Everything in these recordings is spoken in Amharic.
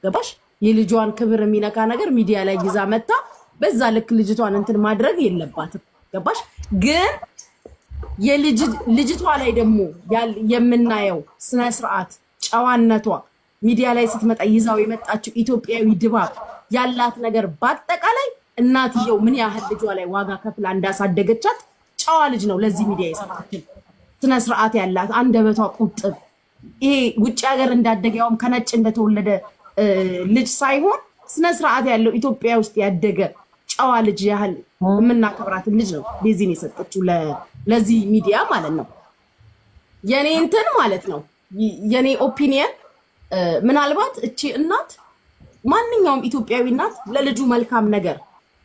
ገባሽ የልጇን ክብር የሚነካ ነገር ሚዲያ ላይ ይዛ መጣ በዛ ልክ ልጅቷን እንትን ማድረግ የለባትም ገባሽ ግን ልጅቷ ላይ ደግሞ የምናየው ስነ ስርዓት ጨዋነቷ ሚዲያ ላይ ስትመጣ ይዛው የመጣችው ኢትዮጵያዊ ድባብ ያላት ነገር በአጠቃላይ እናትየው ምን ያህል ልጇ ላይ ዋጋ ከፍላ እንዳሳደገቻት ጨዋ ልጅ ነው ለዚህ ሚዲያ የሰጣችው ስነ ስርዓት ያላት አንደበቷ ቁጥብ ይሄ ውጭ ሀገር እንዳደገውም ከነጭ እንደተወለደ ልጅ ሳይሆን ስነ ስርዓት ያለው ኢትዮጵያ ውስጥ ያደገ ጨዋ ልጅ ያህል የምናከብራት ልጅ ነው ዴዚን የሰጠችው ለዚህ ሚዲያ ማለት ነው የኔ እንትን ማለት ነው የኔ ኦፒኒየን ምናልባት እቺ እናት ማንኛውም ኢትዮጵያዊ እናት ለልጁ መልካም ነገር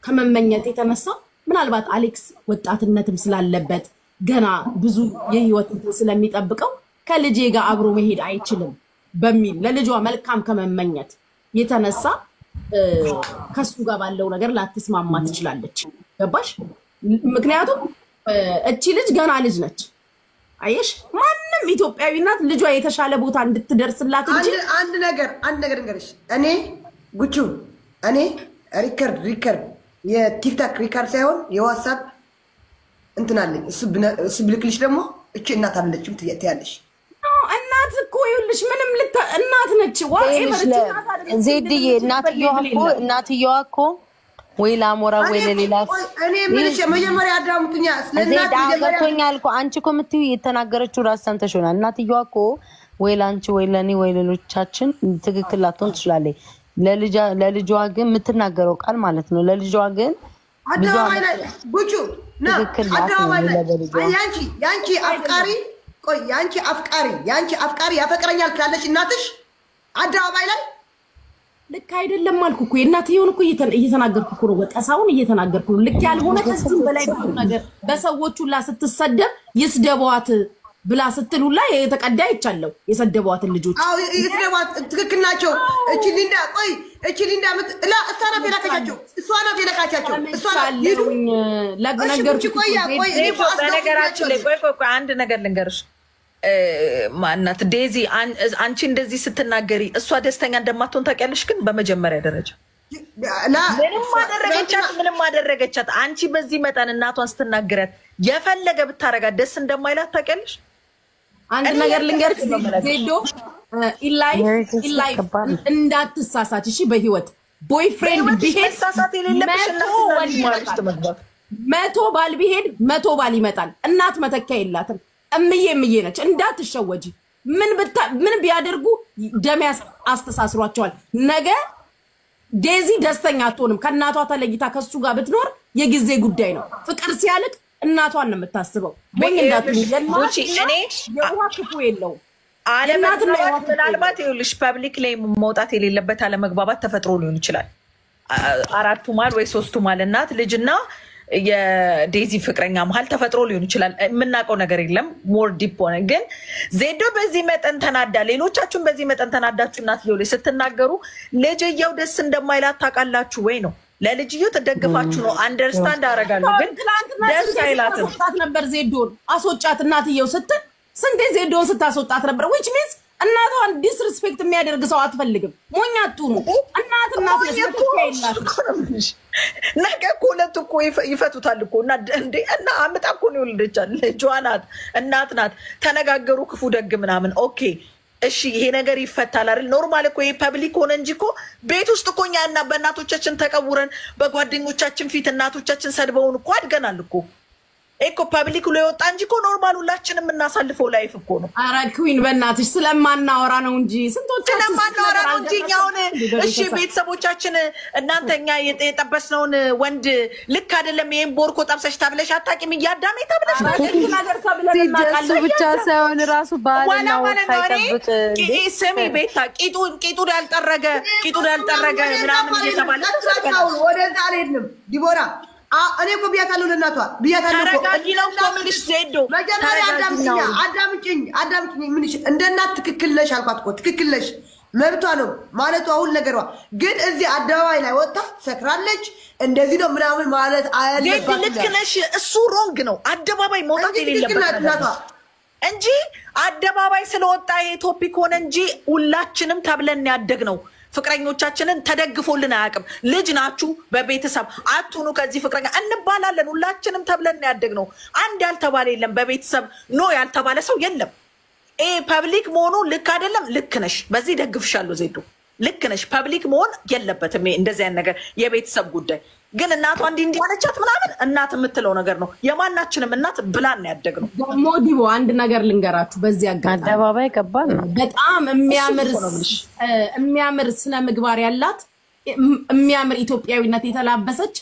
ከመመኘት የተነሳ ምናልባት አሌክስ ወጣትነትም ስላለበት ገና ብዙ የህይወት እንትን ስለሚጠብቀው ከልጄ ጋር አብሮ መሄድ አይችልም በሚል ለልጇ መልካም ከመመኘት የተነሳ ከሱ ጋር ባለው ነገር ላትስማማ ትችላለች ገባሽ ምክንያቱም እቺ ልጅ ገና ልጅ ነች አየሽ ማንንም ኢትዮጵያዊ እናት ልጇ የተሻለ ቦታ እንድትደርስላት እንጂ አንድ ነገር እንገርሽ እኔ ጉቹ እኔ ሪከርድ የቲክታክ ሪከርድ ሳይሆን የዋትስአፕ እንትናለኝ እሱ ብልክልሽ ደግሞ እቺ እናት አለችም ትያለሽ እናት እኮ ይኸውልሽ ምንም እናት ነች ዜድዬ እናትየዋ እኮ ወይ ላሞራ ወይ ለሌላ እኔ ምንሽ መጀመሪያ አዳምጡኛ ስለናት ገብቶኛል እኮ አንቺ እኮ የምትይው የተናገረችው ራስ ሰምተሽ ሆናል እናትየዋ እኮ ወይ ላንቺ ወይ ለኔ ወይ ለሌሎቻችን ትክክል ላትሆን ትችላለች ለልጇ ግን የምትናገረው ቃል ማለት ነው ለልጇ ግን አዳማይ ላይ ጉቹ ና አዳማይ ላይ ያንቺ አፍቃሪ ቆይ ያንቺ አፍቃሪ ያፈቅረኛል ካለሽ እናትሽ አዳማይ ላይ ልክ አይደለም አልኩ እኮ እናትየውን እኮ እየተናገርኩ እኮ ነው ወጣሳውን እየተናገርኩ ነው ልክ ያልሆነ ከዚህ በላይ ብዙ ነገር በሰዎቹ ሁላ ስትሰደብ ይስደቧት ብላ ስትሉላ የተቀዳ ይቻለው የሰደቧት ልጆች አው ይስደቧት ትክክል ናቸው እቺ ሊንዳ ላ እሷና ፈላካቻቸው እሷና ይዱ ለነገርኩ ቆይ በነገራችን ላይ ቆይ አንድ ነገር ልንገርሽ ማናት ዴዚ አንቺ እንደዚህ ስትናገሪ እሷ ደስተኛ እንደማትሆን ታውቂያለሽ ግን በመጀመሪያ ደረጃ ምንም ማደረገቻት አንቺ በዚህ መጠን እናቷን ስትናገራት የፈለገ ብታረጋት ደስ እንደማይላት ታውቂያለሽ አንድ ነገር ልንገርሽ ዜዶ ኢላይ እንዳትሳሳች እሺ በህይወት ቦይፍሬንድ ቢሄድ ሳሳት የሌለብሽ መቶ ባል ቢሄድ 100 ባል ይመጣል እናት መተኪያ የላትም እምዬ ነች እንዳትሸወጂ ምን ቢያደርጉ ደም አስተሳስሯቸዋል ነገ ዴዚ ደስተኛ አትሆንም ከናቷ ተለይታ ከሱ ጋር ብትኖር የጊዜ ጉዳይ ነው ፍቅር ሲያልቅ እናቷን ነው የምታስበው ወይ እንዳትሉጂ እኔ የዋክፉ የለው ምናልባት ይኸውልሽ ፐብሊክ ላይ መውጣት የሌለበት አለመግባባት ተፈጥሮ ሊሆን ይችላል አራቱ ማል ወይ ሶስቱ ማል እናት ልጅና የዴዚ ፍቅረኛ መሃል ተፈጥሮ ሊሆን ይችላል የምናውቀው ነገር የለም ሞር ዲፕ ሆነ ግን ዜዶ በዚህ መጠን ተናዳ ሌሎቻችሁም በዚህ መጠን ተናዳችሁ እናትየው ላይ ስትናገሩ ልጅየው ደስ እንደማይላት ታውቃላችሁ ወይ ነው ለልጅየው ተደግፋችሁ ነው አንደርስታንድ አደርጋለሁ ግን ደስ አይላትም ነበር ዜዶን አስወጫት እናትየው ስትል ስንቴ ዜዶን ስታስወጣት ነበር which means እናቷን ዲስሪስፔክት የሚያደርግ ሰው አትፈልግም ሞኛቱ ነው እናት ለስለከይላሽ ነገ እኮ ሁለት እኮ ይፈቱታል እኮ እና አምጣ እኮ ነው ልጅቻል ልጇናት እናት ናት ተነጋገሩ ክፉ ደግ ምናምን ኦኬ እሺ ይሄ ነገር ይፈታል አይደል ኖርማል እኮ ይሄ ፐብሊክ ሆነ እንጂ እኮ ቤት ውስጥ እኮ እኛና በእናቶቻችን ተቀውረን በጓደኞቻችን ፊት እናቶቻችን ሰድበውን እኮ አድገናል እኮ እኮ ፐብሊክ ላይ ወጣ እንጂ እኮ ኖርማል ሁላችንም እናሳልፈው ላይፍ እኮ ነው አረ ኩዊን በእናትሽ ስለማናወራ ነው እንጂ ስንቶቻችን ስለማናወራ ነው እንጂ ያውን እሺ ቤተሰቦቻችን እናንተኛ የጠበስነውን ወንድ ልክ አይደለም ይሄን ቦርኮ ጠብሰሽ ታብለሽ አታቂም እያዳሜ ታብለሽ ነገር ተብለናቃል ብቻ ሳይሆን ራሱ ባልና ወጣይጠብቅ ስሚ ቤታ ቂጡ ያልጠረገ ምናምን እየተባለ ወደዛ አልሄድንም ዲቦራ እኔ እኮ ቢያታለሁ ለናቷ ቢያታለሁ ታረጋጊለው ኮሚኒስ ዜዶ መጀመሪያ አዳምጪኝ ምንሽ እንደናት ትክክል ነሽ አልኳት እኮ ትክክል ነሽ መብቷ ነው ማለቷ ሁሉ ነገሯ ግን እዚህ አደባባይ ላይ ወጣ ሰክራለች እንደዚህ ነው ምናምን ማለት አያለባት ልክ ነሽ እሱ ሮንግ ነው አደባባይ መውጣት የሌለበት እንጂ አደባባይ ስለወጣ ይሄ ቶፒክ ሆነ እንጂ ሁላችንም ተብለን ያደግ ነው ፍቅረኞቻችንን ተደግፎልን አያውቅም። ልጅ ናችሁ በቤተሰብ አትሁኑ ከዚህ ፍቅረኛ እንባላለን። ሁላችንም ተብለን ያደግነው አንድ ያልተባለ የለም። በቤተሰብ ኖ ያልተባለ ሰው የለም። ፐብሊክ መሆኑ ልክ አይደለም። ልክ ነሽ፣ በዚህ ደግፍሻለሁ ዜዶ፣ ልክ ነሽ። ፐብሊክ መሆን የለበትም እንደዚህ አይነት ነገር። የቤተሰብ ጉዳይ ግን እናቷ እንዲህ አለቻት ምናምን እናት የምትለው ነገር ነው። የማናችንም እናት ብላን ያደግነው። ሞዲቦ አንድ ነገር ልንገራችሁ በዚህ አጋጣሚ አደባባይ ከባድ ነው። በጣም የሚያምር ስነ ምግባር ያላት የሚያምር ኢትዮጵያዊነት የተላበሰች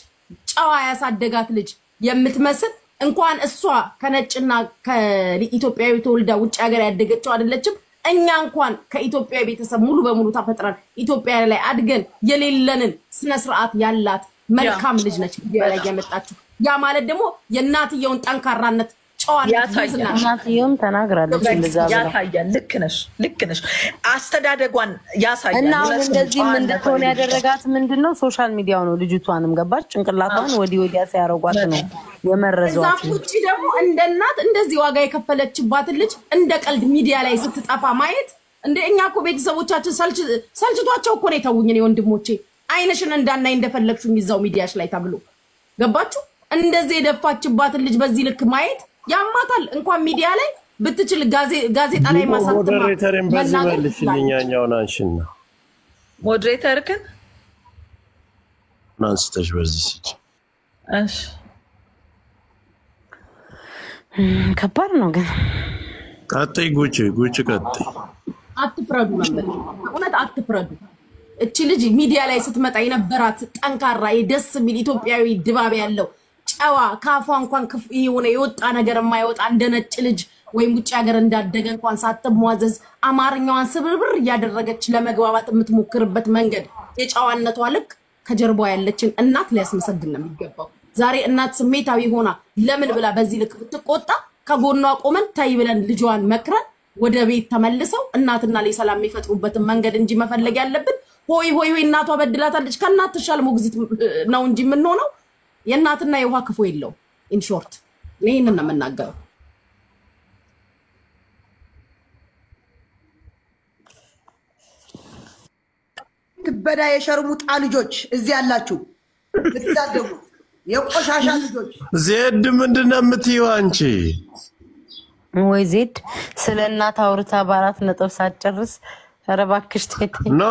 ጨዋ ያሳደጋት ልጅ የምትመስል እንኳን እሷ ከነጭና ከኢትዮጵያዊ ተወልዳ ውጭ ሀገር ያደገችው አይደለችም። እኛ እንኳን ከኢትዮጵያዊ ቤተሰብ ሙሉ በሙሉ ተፈጥረን ኢትዮጵያ ላይ አድገን የሌለንን ስነ ስርዓት ያላት መልካም ልጅ ነች ላይ ያመጣችው። ያ ማለት ደግሞ የእናትየውን ጠንካራነት ጨዋነት እናትየውም ተናግራለች እንደዛ ያሳያል። ልክ ነሽ አስተዳደጓን ያሳያል። እና እንደዚህ እንደሆነ ያደረጋት ምንድነው ሶሻል ሚዲያው ነው። ልጅቷንም ገባች ጭንቅላቷን ወዲያ ሲያረጓት ነው የመረዟት። ዛፉቺ ደግሞ እንደናት እንደዚህ ዋጋ የከፈለችባትን ልጅ እንደ ቀልድ ሚዲያ ላይ ስትጠፋ ማየት እንደ እኛ እኮ ቤተሰቦቻችን ሰልችቷቸው እኮ ነው የተውኝ ነው ወንድሞቼ። አይነሽን እንዳናይ እንደፈለግሽኝ ይዛው ሚዲያሽ ላይ ተብሎ ገባችሁ። እንደዚህ የደፋችባትን ልጅ በዚህ ልክ ማየት ያማታል። እንኳን ሚዲያ ላይ ብትችል ጋዜጣ ላይ ማሳተም ሞዴሬተርን በዚህ መልሽልኛኛውን አንሽና ሞዴሬተርክን አንስተሽ በዚህ ሲጭ እሺ ከባድ ነው ግን ቀጥይ ጉቺ ቀጥይ። አትፍረዱ ነበር እውነት አትፍረዱ። እቺ ልጅ ሚዲያ ላይ ስትመጣ የነበራት ጠንካራ የደስ የሚል ኢትዮጵያዊ ድባብ ያለው ጨዋ ካፏ እንኳን የሆነ የወጣ ነገር የማይወጣ እንደ ነጭ ልጅ ወይም ውጭ ሀገር እንዳደገ እንኳን ሳትሟዘዝ አማርኛዋን ስብርብር እያደረገች ለመግባባት የምትሞክርበት መንገድ የጨዋነቷ ልክ ከጀርባዋ ያለችን እናት ሊያስመሰግን ነው የሚገባው። ዛሬ እናት ስሜታዊ ሆና ለምን ብላ በዚህ ልክ ብትቆጣ ከጎኗ ቆመን ታይ ብለን ልጇን መክረን ወደ ቤት ተመልሰው እናትና ላይ ሰላም የሚፈጥሩበትን መንገድ እንጂ መፈለግ ያለብን ሆይ እናቷ በድላታለች ከእናት ተሻለ ሞግዚት ነው እንጂ ምን ሆነው የእናትና የውሃ ክፉ የለው። ኢን ሾርት ይሄንን ነው የምናገረው። ትበዳ የሸርሙጣ ልጆች እዚህ ያላችሁ ብትሳደቡ የቆሻሻ ልጆች ዜድ ምንድነው የምትይው አንቺ? ወይ ዜድ ስለ እናት አውርታ በአራት ነጥብ ሳትጨርስ ኧረ እባክሽ ኖ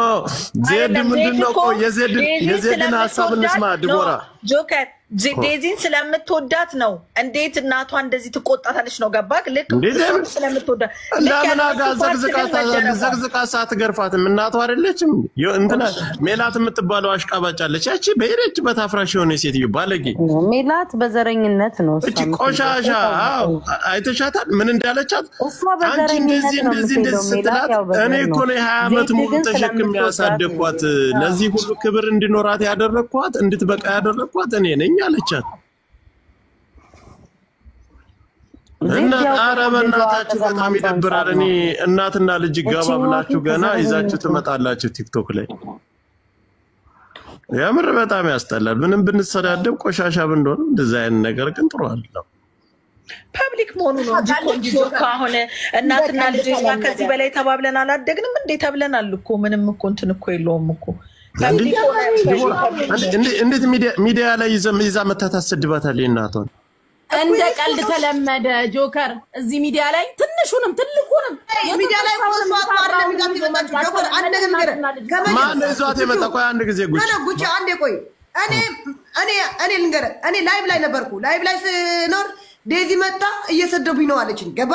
ዜድ ምንድነው? ቆይ የዜድን ሀሳብ እንስማ። ድቦራ ጆከር ዴዚን ስለምትወዳት ነው። እንዴት እናቷ እንደዚህ ትቆጣታለች ነው ገባክ? ልክ ስለምትወዳት ለምን ዘቅዝቃ ሳትገርፋትም እናቷ አይደለችም? እንትና ሜላት የምትባለው አሽቃባጫለች። ያቺ በሄደችበት አፍራሽ የሆነ ሴትዮ ባለጌ ሜላት በዘረኝነት ነው እቺ ቆሻሻ። አይተሻታል ምን እንዳለቻት? አንቺ እንደዚህ ስትላት እኔ እኮ ነው 20 ዓመት ሙሉ ተሸክም ያሳደግኳት ለዚህ ሁሉ ክብር እንዲኖራት ያደረግኳት እንድትበቃ ያደረግኳት እኔ ነኝ አለቻት። እና ኧረ በእናታችሁ በጣም ይደብራል። እኔ እናትና ልጅ ገባ ብላችሁ ገና ይዛችሁ ትመጣላችሁ ቲክቶክ ላይ። ያምር በጣም ያስጠላል። ምንም ብንሰዳደብ ቆሻሻ ብንሆን እንደዛ አይነት ነገር ግን ጥሩ አይደለም። ፐብሊክ መሆኑ ነው እንጂ አሁን እናትና ልጅ ከዚህ በላይ ተባብለን አላደግንም እንዴ? ተብለናል እኮ ምንም እኮ እንትን እኮ የለውም እኮ። እንዴት ሚዲያ ላይ ይዛ መታ ታሰድባታለች እናቷን? እንደ ቀልድ ተለመደ። ጆከር እዚህ ሚዲያ ላይ ትንሹንም ትልቁንም ሚዲያ ላይ ማን ይዟት የመጣ? ቆይ አንድ ጊዜ ጉቺ አንዴ ቆይ እኔ ልንገርህ። እኔ ላይቭ ላይ ነበርኩ። ላይቭ ላይ ስኖር ዴዚ መጣ እየሰደቡኝ ነው አለችኝ። ገባ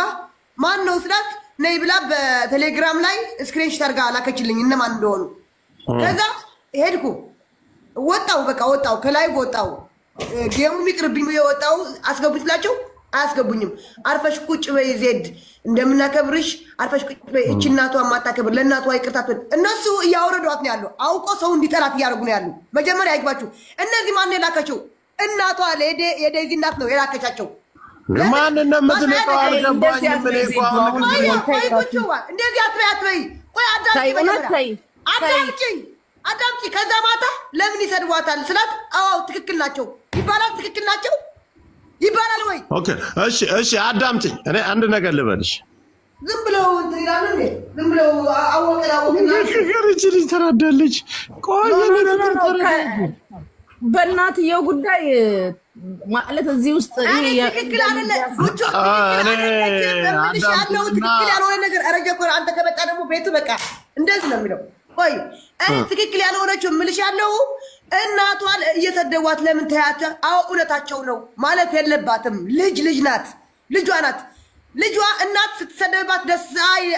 ማን ነው ስላት ነይ ብላ በቴሌግራም ላይ ስክሪንሾት አድርጋ ላከችልኝ እነማን እንደሆኑ። ከዛ ሄድኩ ወጣው፣ በቃ ወጣው፣ ከላይ ወጣው። ጌሙ ይቅርብኝ ወጣው። አስገቡኝ ስላቸው አያስገቡኝም። አርፈሽ ቁጭ በይ ዜድ እንደምናከብርሽ አርፈሽ ቁጭ በይ። እቺ እናቷ ማታከብር ለእናቷ ይቅርታት እነሱ እያወረዷት ነው ያሉ። አውቆ ሰው እንዲጠላት እያደረጉ ነው ያሉ። መጀመሪያ አይግባችሁ። እነዚህ ማን ነው የላከቸው? እናቷ የዴዚ እናት ነው የላከቻቸው። ማን ነው የምትልቀው? አልገባኝም። ምን ይቋም እንደዚህ አትበይ። ቆይ አዳምጪ። ከዛ ማታ ለምን ይሰድቧታል ስላት አዎ ትክክል ናቸው ይባላል። ትክክል ናቸው ይባላል ወይ? ኦኬ እሺ አዳምጪኝ። እኔ አንድ ነገር ልበልሽ። ዝም ብለው እንትን ይላሉ እንዴ? ዝም ብለው አወቀና ከገረች ልጅ ተራዳለች። ቆይ በእናትየው ጉዳይ ማለት እዚህ ውስጥ ትክክል አይደለ? ጉቹ ትክክል ያልሆነ ነገር አረጀ እኮ አንተ ከመጣ ደግሞ ቤቱ በቃ እንደዚህ ነው የሚለው። ቆይ እኔ ትክክል ያልሆነችው እምልሽ ያለው እናቷን እየሰደዋት ለምን ተያቸ? አዎ እውነታቸው ነው ማለት የለባትም። ልጅ ናት፣ ልጇ ናት። ልጇ እናት ስትሰደባት ደስ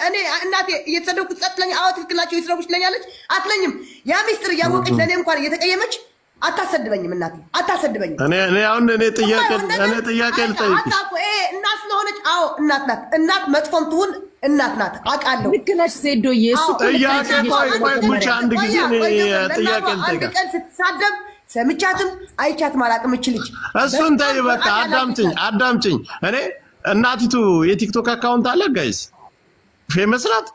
እኔ እናቴ እየተሰደብኩ ጸጥለኝ። አዎ ትክክል ናቸው እየተሰደብኩ ትለኛለች አትለኝም? ያ ሚስጥር እያወቀች ለእኔ እንኳን እየተቀየመች አታሰድበኝም። እናቴ አታሰድበኝም። እኔ አሁን ጥያቄ ልጠይቅሽ። እናት ስለሆነች አዎ እናት ናት። እናት መጥፎም ትሁን እናት ናት አውቃለሁ። ልክ ነሽ ዜዶዬ። እሱ ጥያቄ ቆይ ብቻ አንድ ጊዜ ጥያቄ ልጠይቅ። አንድ ቀን ስትሳደብ ሰምቻትም አይቻትም አላውቅም። እች ልጅ እሱን ተይ በቃ አዳምጪኝ። እኔ እናቲቱ የቲክቶክ አካውንት አለ ጋይስ? ፌመስ ናት?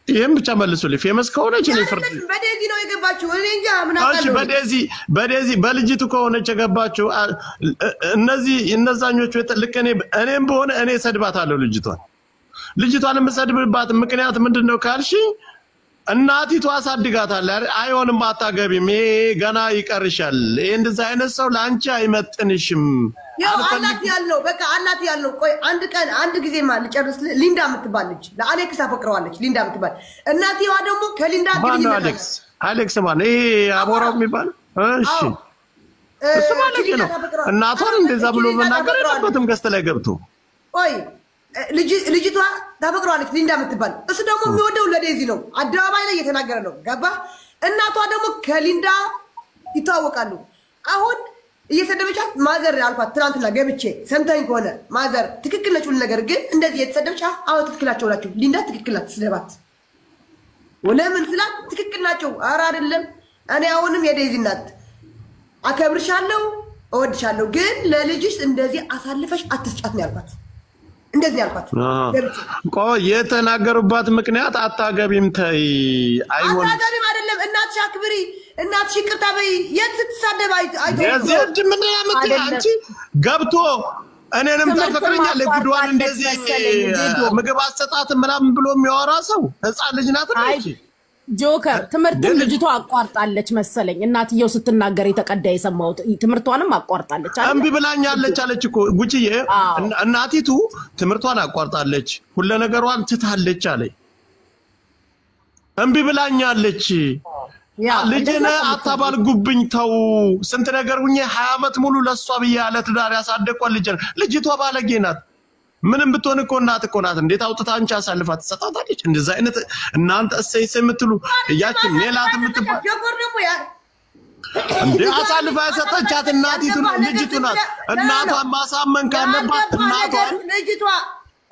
ይሄን ብቻ መልሱልኝ። ፌመስ ከሆነች እኔ ፍርድ በዴዚ ነው የገባችው። እኔ እንጃ ምን አውቃለሁ። በዴዚ በልጅቱ ከሆነች የገባችው እነዛኞቹ ልክ እኔም በሆነ እኔ ሰድባታለሁ ልጅቷን የምሰድብባት ምክንያት ምንድነው ካልሽ እናቲቱ አሳድጋታለች። አይሆንም አታገቢም፣ ይሄ ገና ይቀርሻል፣ ይሄ እንደዛ አይነት ሰው ለአንቺ አይመጥንሽም። ያው አላት ያለው በቃ አላት ያለው። ቆይ አንድ ቀን አንድ ጊዜ ማለት ልጨርስ። ሊንዳ የምትባልች ለአሌክስ አፈቅረዋለች። ሊንዳ የምትባል እናቲዋ ደግሞ ከሊንዳ ግንኙነት አሌክስ ማለት ይሄ አቦራው የሚባል እሺ፣ እሱ ማለት ነው። እናቷን እንደዛ ብሎ መናገር የለበትም ገስት ላይ ገብቶ። ቆይ ልጅቷ ታፈቅረዋለች ሊንዳ የምትባል። እሱ ደግሞ የሚወደው ለዴዚ ነው፣ አደባባይ ላይ እየተናገረ ነው። ገባ? እናቷ ደግሞ ከሊንዳ ይተዋወቃሉ። አሁን እየሰደበቻት ማዘር አልኳት ትናንትና ገብቼ ሰምተኝ ከሆነ ማዘር ትክክል ነች ሁሉ ነገር፣ ግን እንደዚህ እየተሰደበች አዎ ትክክላቸው ናቸው ሊንዳ ትክክል ናት ስደባት ወለምን ስላት ትክክል ናቸው። ኧረ አይደለም እኔ አሁንም የዴዚ እናት አከብርሻለሁ እወድሻለሁ፣ ግን ለልጅሽ እንደዚህ አሳልፈሽ አትስጫት ነው ያልኳት። እንደዚህ ያልኳት ቆይ የተናገሩባት ምክንያት አታገቢም ተይ አይሆንም። አታገቢም አይደለም እናትሽ አክብሪ፣ እናትሽ ይቅርታ በይ። የት ስትሳደብ የት ምን ያመጣ አንቺ ገብቶ እኔንም ታፈቅረኛለህ ጉድዋን እንደዚህ ምግብ አሰጣት ምናምን ብሎ የሚያወራ ሰው ህፃን ልጅ ናት እንዴ? ጆከር ትምህርቱን ልጅቷ አቋርጣለች መሰለኝ። እናትየው ስትናገር የተቀዳ የሰማሁት ትምህርቷንም አቋርጣለች። እምቢ ብላኛለች አለች እኮ ጉቺዬ። እናቲቱ ትምህርቷን አቋርጣለች፣ ሁሉ ነገሯን ትታለች አለኝ። እምቢ ብላኛለች። ልጅነ አታባልጉብኝ ተው። ስንት ነገር ሁኜ 20 ዓመት ሙሉ ለሷ ብዬ ያለ ትዳር ያሳደቋል ልጅቷ ባለጌ ናት። ምንም ብትሆን እኮ እናት እኮ ናት። እንዴት አውጥታ አንቺ አሳልፋ ትሰጣታለች? እንደዛ አይነት እናንተ እሰይሰ የምትሉ ያቺ ሜላት የምትባል እንዴ አሳልፋ የሰጠቻት እናቲቱ ልጅቱ ናት። እናቷን ማሳመን ካለባት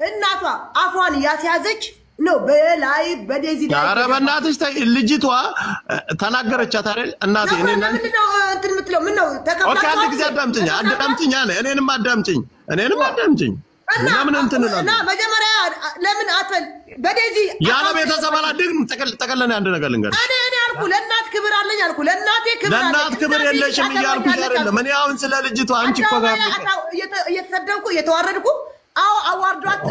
እናቷ አፏን ያስያዘች ነው በላይ በዴዚ ላይ። ኧረ በእናትሽ ልጅቷ ተናገረቻት አይደል? እናቴ እኔ እና እንትን የምትለው ምን ነው ተቀበል። ኦኬ አንድ ጊዜ አዳምጪኝ አለ እኔንም አዳምጪኝ ለምን እንትን ነው እና መጀመሪያ ለምን አትበል በዴዚ ያለ ቤተሰብ አላደግም። ተቀለነ አንድ ነገር ልንገር። እኔ አልኩ ለእናት ክብር አለኝ አልኩ። ለእናት ክብር የለሽም እያልኩሽ አይደለም። እኔ አሁን ስለ ልጅቷ አንቺ እኮ ጋር እየተሰደብኩ እየተዋረድኩ አዎ አዋርዷት።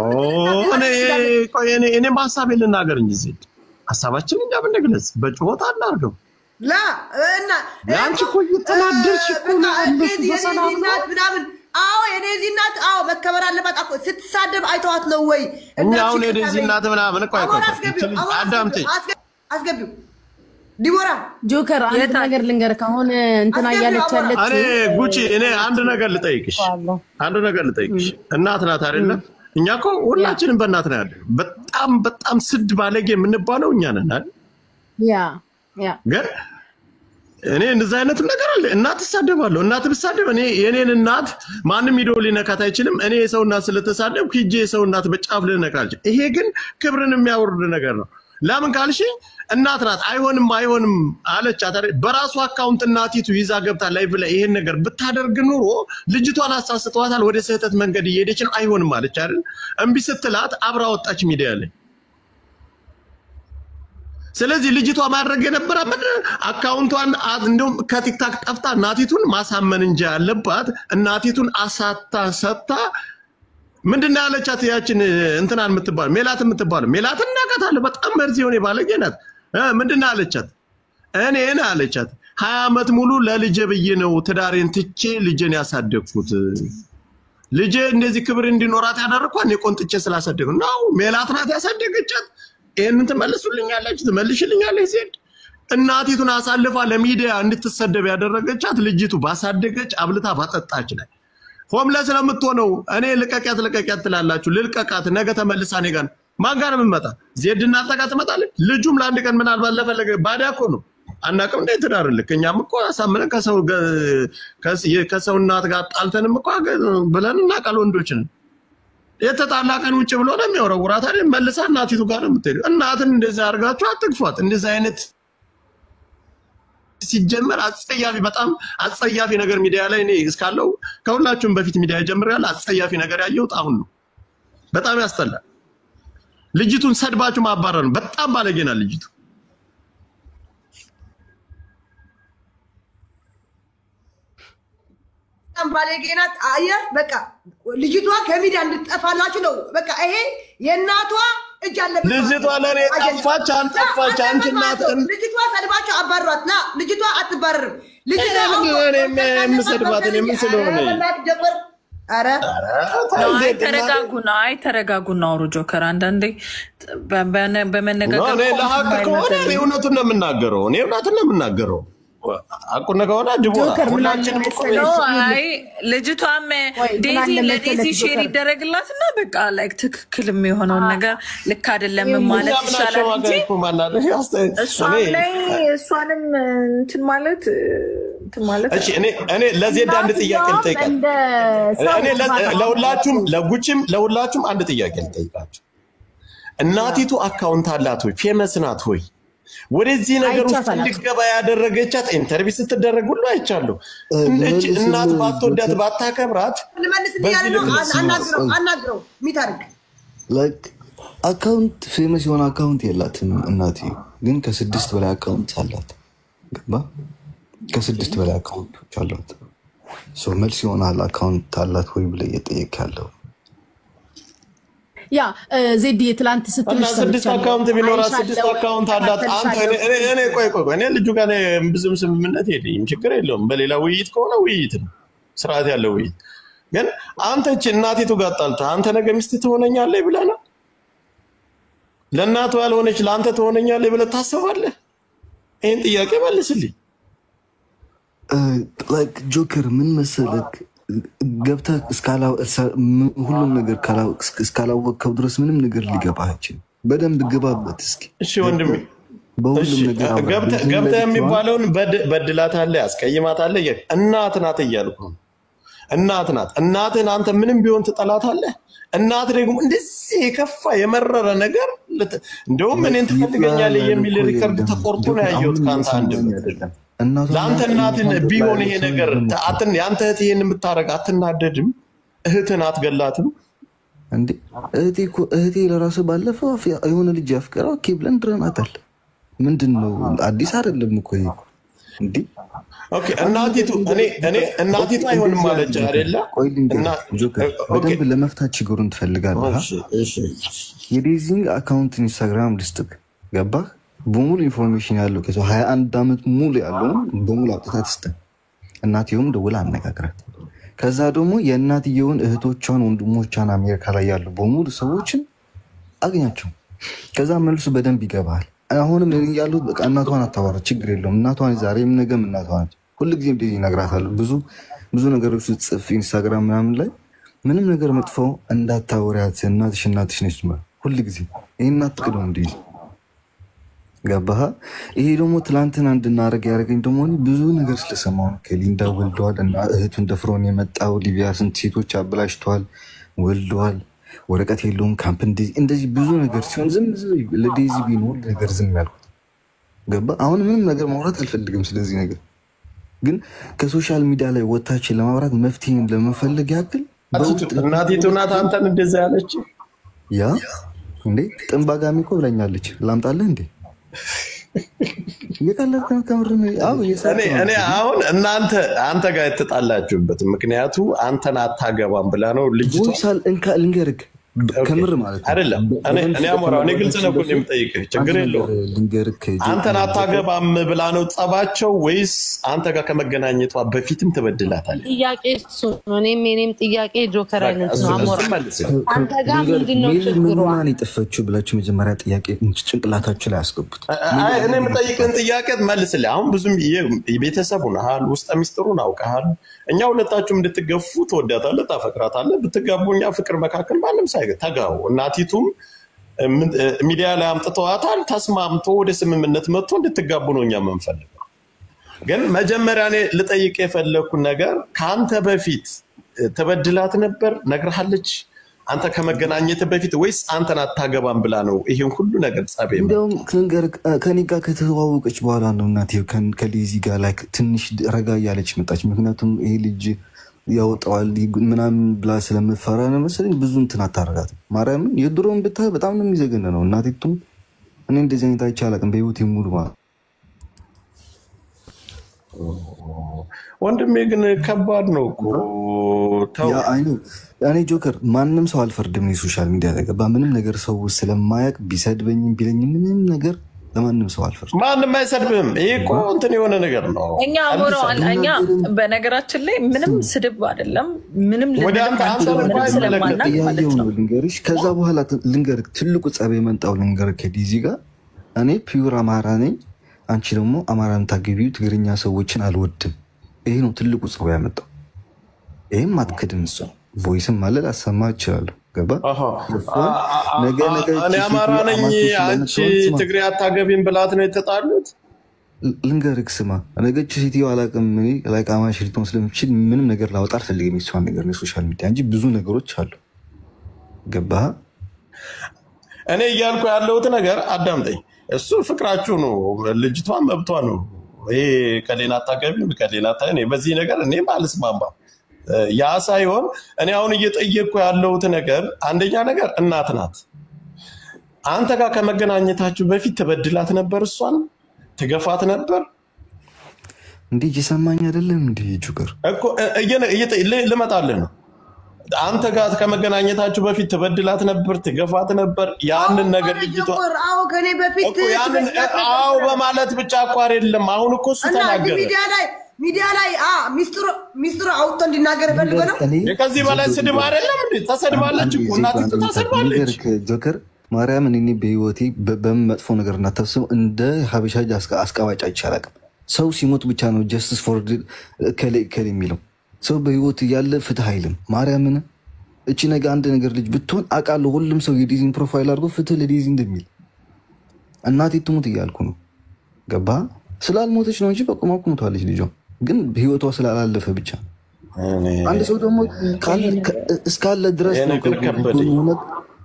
እኔ ሀሳቤ ልናገር እንጂ ዜድ ሀሳባችን እኛ ብንግለጽ በጭሆታ አናርገው እና አንቺ እኮ እየተናደድሽ እኮ ነው በሰላም ምናምን። አዎ የዴዚ እናት አዎ መከበር አለባት። ስትሳደብ አይተዋት ነው ወይ? እኛ አሁን የዴዚ እናት ምናምን ቆይ አዳምጪኝ አስገቢው ዲቦራ ጆከር አንድ ነገር ልንገር። ካሁን እንትና እያለች ያለች እኔ ጉቺ እኔ አንድ ነገር ልጠይቅሽ እናት ናት አይደለ? እኛ እኮ ሁላችንም በእናት ነው ያለው። በጣም ስድ ባለጌ የምንባለው እኛ ነን አይደል? ያ ግን እኔ እንደዛ አይነት ነገር አለ። እናት ተሳደባለሁ። እናት ብሳደብ እኔ የኔን እናት ማንም ሂዶ ሊነካት አይችልም። እኔ የሰው እናት ስለተሳደብኩ ሂጄ የሰው እናት በጫፍ ልነካልሽ። ይሄ ግን ክብርን የሚያወርድ ነገር ነው። ለምን ካልሽ እናት ናት። አይሆንም አለች አይደል? በራሱ አካውንት እናቲቱ ይዛ ገብታ ላይቭ ላይ ይሄን ነገር ብታደርግ ኑሮ ልጅቷን አሳስተዋታል። ወደ ስህተት መንገድ እየሄደች ነው። አይሆንም አለች አይደል? እምቢ ስትላት አብራ ወጣች ሚዲያ ላይ። ስለዚህ ልጅቷ ማድረግ የነበረ ምን አካውንቷን እንደውም ከቲክታክ ጠፍታ እናቲቱን ማሳመን እንጂ ያለባት እናቲቱን አሳታ ሰጥታ ምንድነው ያለቻት? ያችን እንትናን የምትባል ሜላት የምትባል ሜላት እናቃታለሁ። በጣም መርዝ የሆነ ባለጌ ናት። ምንድነው ያለቻት? እኔን አለቻት 20 ዓመት ሙሉ ለልጄ ብዬ ነው ትዳሬን ትቼ ልጄን ያሳደግኩት። ልጄ እንደዚህ ክብር እንዲኖራት ያደረኳት እኔ ቆንጥቼ ስላሳደግኩ ነው። ሜላት ናት ያሳደገቻት። ይሄንን ትመልሱልኛላችሁ? ትመልሽልኛለሽ? ዜድ እናቲቱን አሳልፋ ለሚዲያ እንድትሰደብ ያደረገቻት ልጅቱ ባሳደገች አብልታ ባጠጣች ላይ ሆምለስ ለምትሆነው እኔ ልቀቂያት ትላላችሁ። ልልቀቃት ነገ ተመልሳ እኔ ጋር ማን ጋር የምመጣ? ዜድ እናጠቃ ትመጣለች። ልጁም ለአንድ ቀን ምናልባት ለፈለገ ባዳ እኮ ነው። አናውቅም እንደ ትዳርልክ እኛም እኮ አሳምነን ከሰው እናት ጋር ጣልተንም እኮ ብለን እናውቃለን። ወንዶችን የተጣላ ቀን ውጭ ብሎ ነው የሚወረውራት አይደል? መልሳ እናቲቱ ጋር ነው የምትሄደው። እናትን እንደዛ አድርጋችሁ አትግፏት። እንደዛ አይነት ሲጀመር አጸያፊ በጣም አጸያፊ ነገር ሚዲያ ላይ እኔ እስካለው ከሁላችሁም በፊት ሚዲያ ጀምሬያለሁ። አጸያፊ ነገር ያየሁት አሁን ነው። በጣም ያስጠላል። ልጅቱን ሰድባችሁ ማባረር ነው። በጣም ባለጌና ልጅቱ ባለጌናት አየህ። በቃ ልጅቷ ከሚዲያ እንድትጠፋላችሁ ነው። በቃ ይሄ የእናቷ እጅ አለበት። ልጅቷ ለኔ ጠፋች አልጠፋች አንቺ እናት ልጅቷ ሰድባችሁ አባሯት። ና ልጅቷ አትባረርም። ልጅቷ የምሰድባት እኔ ምን ስለሆነ አረ ተረጋጉና አውሩ። ጆከር አንዳንዴ በመነጋገር እኔ ለሀቅ ከሆነ እኔ እውነቱን ነው የምናገረው። አቁነ ከሆነ ዲቦራ ሁላችንም እኮ ልጅቷም ዴዚ ለዴዚ ሼር ይደረግላትና በቃ ላይክ ትክክል የሚሆነውን ነገር ልክ አይደለም ማለት ይሻላል እንጂ እሷንም እንትን ማለት እሺ እኔ ለዜድ አንድ ጥያቄ ልጠይቃለሁ። እኔ ለሁላችሁም አንድ ጥያቄ ልጠይቃችሁ። እናቲቱ አካውንት አላት ወይ? ፌመስ ናት ወይ? ወደዚህ ነገር ውስጥ እንድትገባ ያደረገቻት ኢንተርቪው ስትደረግ ሁሉ አይቻለሁ። እቺ እናት ባትወዳት ባታከብራት አናግረው ሚታርክ ላይክ አካውንት ፌመስ የሆነ አካውንት የላትም እናቴ፣ ግን ከ6 በላይ አካውንት አላት። ገባ? ከ6 በላይ አካውንቶች አላት። ሶ መልስ ይሆናል አካውንት አላት ወይ ብለህ እየጠየቅህ ያ ዜድ ትላንት ስትልሽ 6 አካውንት ቢኖራት 6 አካውንት አላት። አንተ እኔ ቆይ እኔ ልጁ ጋር ብዙም ስምምነት የለኝም። ችግር የለውም። በሌላ ውይይት ከሆነ ውይይት ነው፣ ስርዓት ያለው ውይይት። ግን አንተ እቺ እናቲቱ ጋር ጣልታ አንተ ነገ ሚስት ትሆነኛለህ ብለህ ነው? ለእናቱ ያልሆነች ለአንተ ትሆነኛለህ ብለህ ታስባለህ? ይሄን ጥያቄ መልስልኝ። ላይክ ጆከር ምን መሰለህ ገብተህ ሁሉም ነገር እስካላወቅከው ድረስ ምንም ነገር ሊገባህ አይችልም። በደንብ ግባበት እስኪ። እሺ ወንድሜ፣ በሁሉም ነገር ገብተህ የሚባለውን በድላታለህ፣ አስቀይማታለህ። እናት ናት እያልኩ ነው። እናት ናት። እናትህን አንተ ምንም ቢሆን ትጠላታለህ። እናት ደግሞ እንደዚህ የከፋ የመረረ ነገር እንደውም እኔን ትፈልገኛለህ የሚል ሪከርድ ተቆርጦ ነው ያየሁት ከአንተ አንድ ለአንተ እናትን ቢሆን ይሄ ነገር ያንተ እህት ይሄን የምታረግ አትናደድም? እህትን አትገላትም እንዴ? እህቴ ለራሱ ባለፈው የሆነ ልጅ ያፍቀራ ኦኬ ብለን ድረናታል። ምንድነው አዲስ አይደለም እኮ ይሄ እንዴ? ኦኬ እናቲቱ አይሆንም ማለች አይደለ? በደንብ ለመፍታት ችግሩን ትፈልጋለህ? እሺ የዴዚንግ አካውንት ኢንስታግራም ልስጥክ። ገባህ? በሙሉ ኢንፎርሜሽን ያለው ከሰው 21 ዓመት ሙሉ ያለው በሙሉ አጥታ ትስተ እናትየውም ደውላ አነጋግራት። ከዛ ደግሞ የእናትየውን እህቶቿን ወንድሞቿን አሜሪካ ላይ ያሉ በሙሉ ሰዎችን አገኛቸው። ከዛ መልሱ በደንብ ይገባል። አሁንም ያሉት በቃ እናቷን አታወራ፣ ችግር የለውም እናቷን ዛሬም ነገም እናቷን ሁልጊዜም እንደዚህ ይነግራታለሁ። ብዙ ነገሮች ጽፍ ኢንስታግራም ምናምን ላይ ምንም ነገር መጥፎ እንዳታወሪያት፣ እናትሽ ነች ሁልጊዜ ይሄን አትቅደው እንዴ። ገባህ? ይሄ ደግሞ ትላንትና እንድናደርግ ያደረገኝ ደግሞ ብዙ ነገር ስለሰማሁ ነው። ከሊንዳ ወልደዋል እና እህቱን ደፍሮን የመጣው ሊቢያ ስንት ሴቶች አበላሽተዋል፣ ወልደዋል፣ ወረቀት የለውም ካምፕ እንደዚህ ብዙ ነገር ሲሆን ዝም ለዴዚ ቢኖር ነገር ዝም ያልኩት። ገባህ? አሁን ምንም ነገር ማውራት አልፈልግም ስለዚህ ነገር፣ ግን ከሶሻል ሚዲያ ላይ ወታችን ለማውራት መፍትሄን ለመፈለግ ያክል እናቲቱ ናት አንተን እንደዛ ያለች። ያ እንዴ ጥንባጋሚ እኮ ብለኛለች። ላምጣልህ እንዴ? የቀለድክ ከምር እኔ አሁን አንተ ጋር የተጣላችሁበት ምክንያቱ አንተን አታገባም ብላ ነው ልጅቷ ወይሳል ልንገርክ ከምር ማለት አይደለም እኔ አሞራው እኔ ግልጽ ነው እኮ የምጠይቅህ ችግር የለውም ልንገርክ አንተን አታገባም ብላ ነው ጸባቸው ወይስ አንተ ጋር ከመገናኘቷ በፊትም ትበድላታለህ ጥያቄ እሱ ነው እኔም ጥያቄ ጆከር አይነት ነው አሞራው አንተ ጋር ምንድነው ችግሩ ማን ይጠፈችው ብላችሁ መጀመሪያ ጥያቄ ጭንቅላታችሁ ላይ አስገቡት እኔ የምጠይቅህን ጥያቄ መልስልኝ አሁን ብዙም ቤተሰቡን ውስጥ ሚስጥሩን አውቀሃል እኛ ሁለታችሁም እንድትገፉ ተወዳታለህ ታፈቅራታለህ ብትጋቡኛ ፍቅር መካከል ማንም ተጋው እናቲቱም ሚዲያ ላይ አምጥተዋታል ተስማምቶ ወደ ስምምነት መጥቶ እንድትጋቡ ነው እኛ የምንፈልገው ግን መጀመሪያ እኔ ልጠይቅ የፈለኩ ነገር ካንተ በፊት ተበድላት ነበር ነግረሃለች አንተ ከመገናኘት በፊት ወይስ አንተን አታገባም ብላ ነው ይሄን ሁሉ ነገር ጻበ እንደውም ከኔ ጋር ከተዋወቀች በኋላ ነው እናቴ ከሊዚ ጋር ላይ ትንሽ ረጋ ያለች መጣች ምክንያቱም ይሄ ልጅ ያወጣዋል ምናምን ብላ ስለምፈራ ነው መሰለኝ ብዙ እንትን አታረጋት ማርያም የድሮን ብታይ በጣም ነው የሚዘገነነው እናቴቱም እኔ እንደዚህ አይነት አይቻላቅም በህይወት ይሙሉ ማለት ወንድሜ ግን ከባድ ነው እኮ ታው እኔ ጆከር ማንንም ሰው አልፈርድም ሶሻል ሚዲያ ላይ ገባ ምንም ነገር ሰው ስለማያቅ ቢሰድበኝም ቢለኝም ምንም ነገር ለማንም ሰው አልፈርድም ማንንም አይሰድብም ይሄ እኮ እንትን የሆነ ነገር ነው እኛ አሞራው እኛ በነገራችን ላይ ምንም ስድብ አይደለም ምንም ልንገርሽ ከዛ በኋላ ልንገርክ ትልቁ ጸብ የመጣው ልንገርክ ከዲዚ ጋር እኔ ፒውር አማራ ነኝ አንቺ ደግሞ አማራን ታገቢው ትግርኛ ሰዎችን አልወድም ይሄ ነው ትልቁ ጸብ ያመጣው ይሄም አትከድም እሱ ቮይስም ማለት አሰማ ይችላል ገባ ነገ እኔ አማራ ነኝ አንቺ ትግሬ አታገቢም ብላት ነው የተጣሉት ልንገርክ ስማ ነገች ሲቲው አላቅም ላይ አማሽ ልትሆን ስለምችል ምንም ነገር ላወጣ አልፈልግም እሷን ነገር ነው ሶሻል ሚዲያ እንጂ ብዙ ነገሮች አሉ ገባ እኔ እያልኩ ያለሁት ነገር አዳምጠኝ እሱ ፍቅራችሁ ነው ልጅቷ መብቷ ነው ይሄ ከሌላ አታገቢም ከሌላ ታኔ በዚህ ነገር እኔ አልስማማም ያ ሳይሆን እኔ አሁን እየጠየቅኩ ያለሁት ነገር አንደኛ ነገር እናት ናት አንተ ጋር ከመገናኘታችሁ በፊት ተበድላት ነበር እሷን ትገፋት ነበር እንዴ እየሰማኝ አይደለም እንዴ ጆከር እኮ ልመጣልህ ነው አንተ ጋር ከመገናኘታችሁ በፊት ተበድላት ነበር ትገፋት ነበር ያንን ነገር ልጅቷ አው ከኔ በፊት እኮ ያንን አው በማለት ብቻ እኮ አይደለም አሁን እኮ እሱ ተናገረ ሚዲያ ላይ ሚስጥሩ አውጥቶ እንዲናገር ፈልጎ ነው ከዚህ በላይ ስድብ አይደለም እንዴ ተሰድባለች እኮ እናት ተሰድባለች ጆከር ማርያም እኔ በህይወቴ በመጥፎ ነገር እናታስብ እንደ ሀበሻ አስቀባጫ ይቻላል ሰው ሲሞት ብቻ ነው ጀስቲስ ፎር ከሌ የሚለው ሰው በህይወት ያለ ፍትህ አይልም ማርያምን እቺ ነገ አንድ ነገር ልጅ ብትሆን አቃለው ሁሉም ሰው የዲዚን ፕሮፋይል አድርጎ ፍትህ ለዲዚ እንደሚል እናቴ ትሙት እያልኩ ነው ገባ ስላልሞተች ነው እንጂ በቁማ ሞታለች ልጇ ግን ህይወቷ ስላላለፈ ብቻ አንድ ሰው ደግሞ እስካለ ድረስ ነው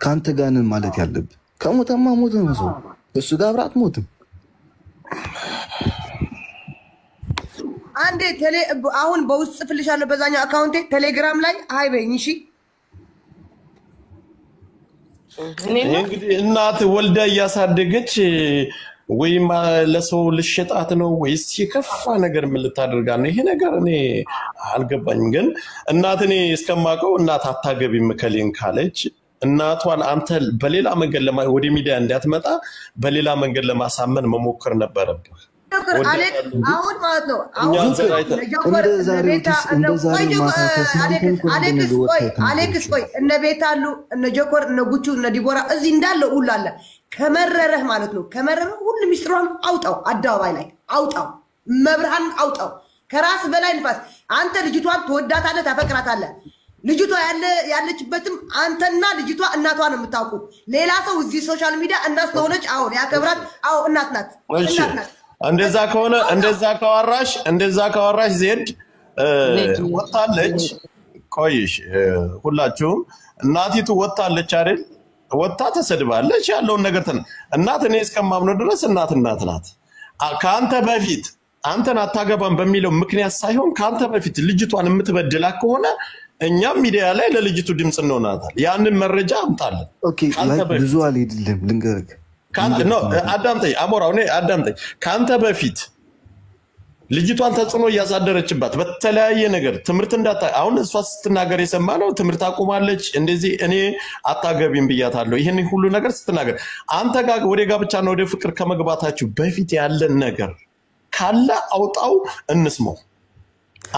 ካንተ ጋር ነን ማለት ያለብህ ከሞተማ ሞተ ነው ሰው እሱ ጋር አብራት ሞትም አንዴ አሁን በውስጥ ጽፍልሻለሁ በዛኛው አካውንቴ ቴሌግራም ላይ ሃይ በይኝ እሺ እንግዲህ እናት ወልዳ እያሳደገች ወይም ለሰው ልሽጣት ነው ወይስ የከፋ ነገር ምን ልታደርጋ ነው ይሄ ነገር እኔ አልገባኝም ግን እናት እኔ እስከማውቀው እናት አታገቢም ከሌን ካለች እናቷን አንተ በሌላ መንገድ ወደ ሚዲያ እንዲያትመጣ በሌላ መንገድ ለማሳመን መሞከር ነበረብህ አሁን ማለት ነው አሌክስ ቆይ እነ ቤት አሉ እነ ጆከር እነ ጉቹ እነ ዲቦራ እዚህ እንዳለ ሁሉ አለ ከመረረህ ማለት ነው ከመረረህ ሁሉ ሚስጥሯን አውጣው አዳባይ ላይ አውጣው መብርሃን አውጣው ከራስ በላይ ንፋስ አንተ ልጅቷን ትወዳታለህ ታፈቅራታለህ ልጅቷ ያለችበትም አንተና ልጅቷ እናቷ ነው የምታውቁ ሌላ ሰው እዚህ ሶሻል ሚዲያ እናት ስለሆነች አዎ ያከብራት አዎ እናት ናት እንደዛ ካወራሽ ዜድ ወጣለች ቆይሽ ሁላችሁም እናቲቱ ወጣለች አይደል ወጣ ተሰድባለች ያለውን ነገር እናት እኔ እስከማምነው ድረስ እናት ናት ካንተ በፊት አንተን አታገባም በሚለው ምክንያት ሳይሆን ካንተ በፊት ልጅቷን የምትበድላ ከሆነ እኛም ሚዲያ ላይ ለልጅቱ ድምጽ እንሆናታል ያንን መረጃ አምጣለን ኦኬ ብዙ አልሄድልም ልንገርክ አዳምጠኝ አሞራው እኔ አዳምጠኝ ካንተ በፊት ልጅቷን ተጽዕኖ እያሳደረችባት በተለያየ ነገር ትምህርት እንዳታ አሁን እሷ ስትናገር የሰማነው ትምህርት አቁማለች እንደዚህ እኔ አታገቢም ብያታለሁ ይሄን ሁሉ ነገር ስትናገር አንተ ጋር ወደ ጋብቻና ወደ ፍቅር ከመግባታችሁ በፊት ያለን ነገር ካለ አውጣው እንስማው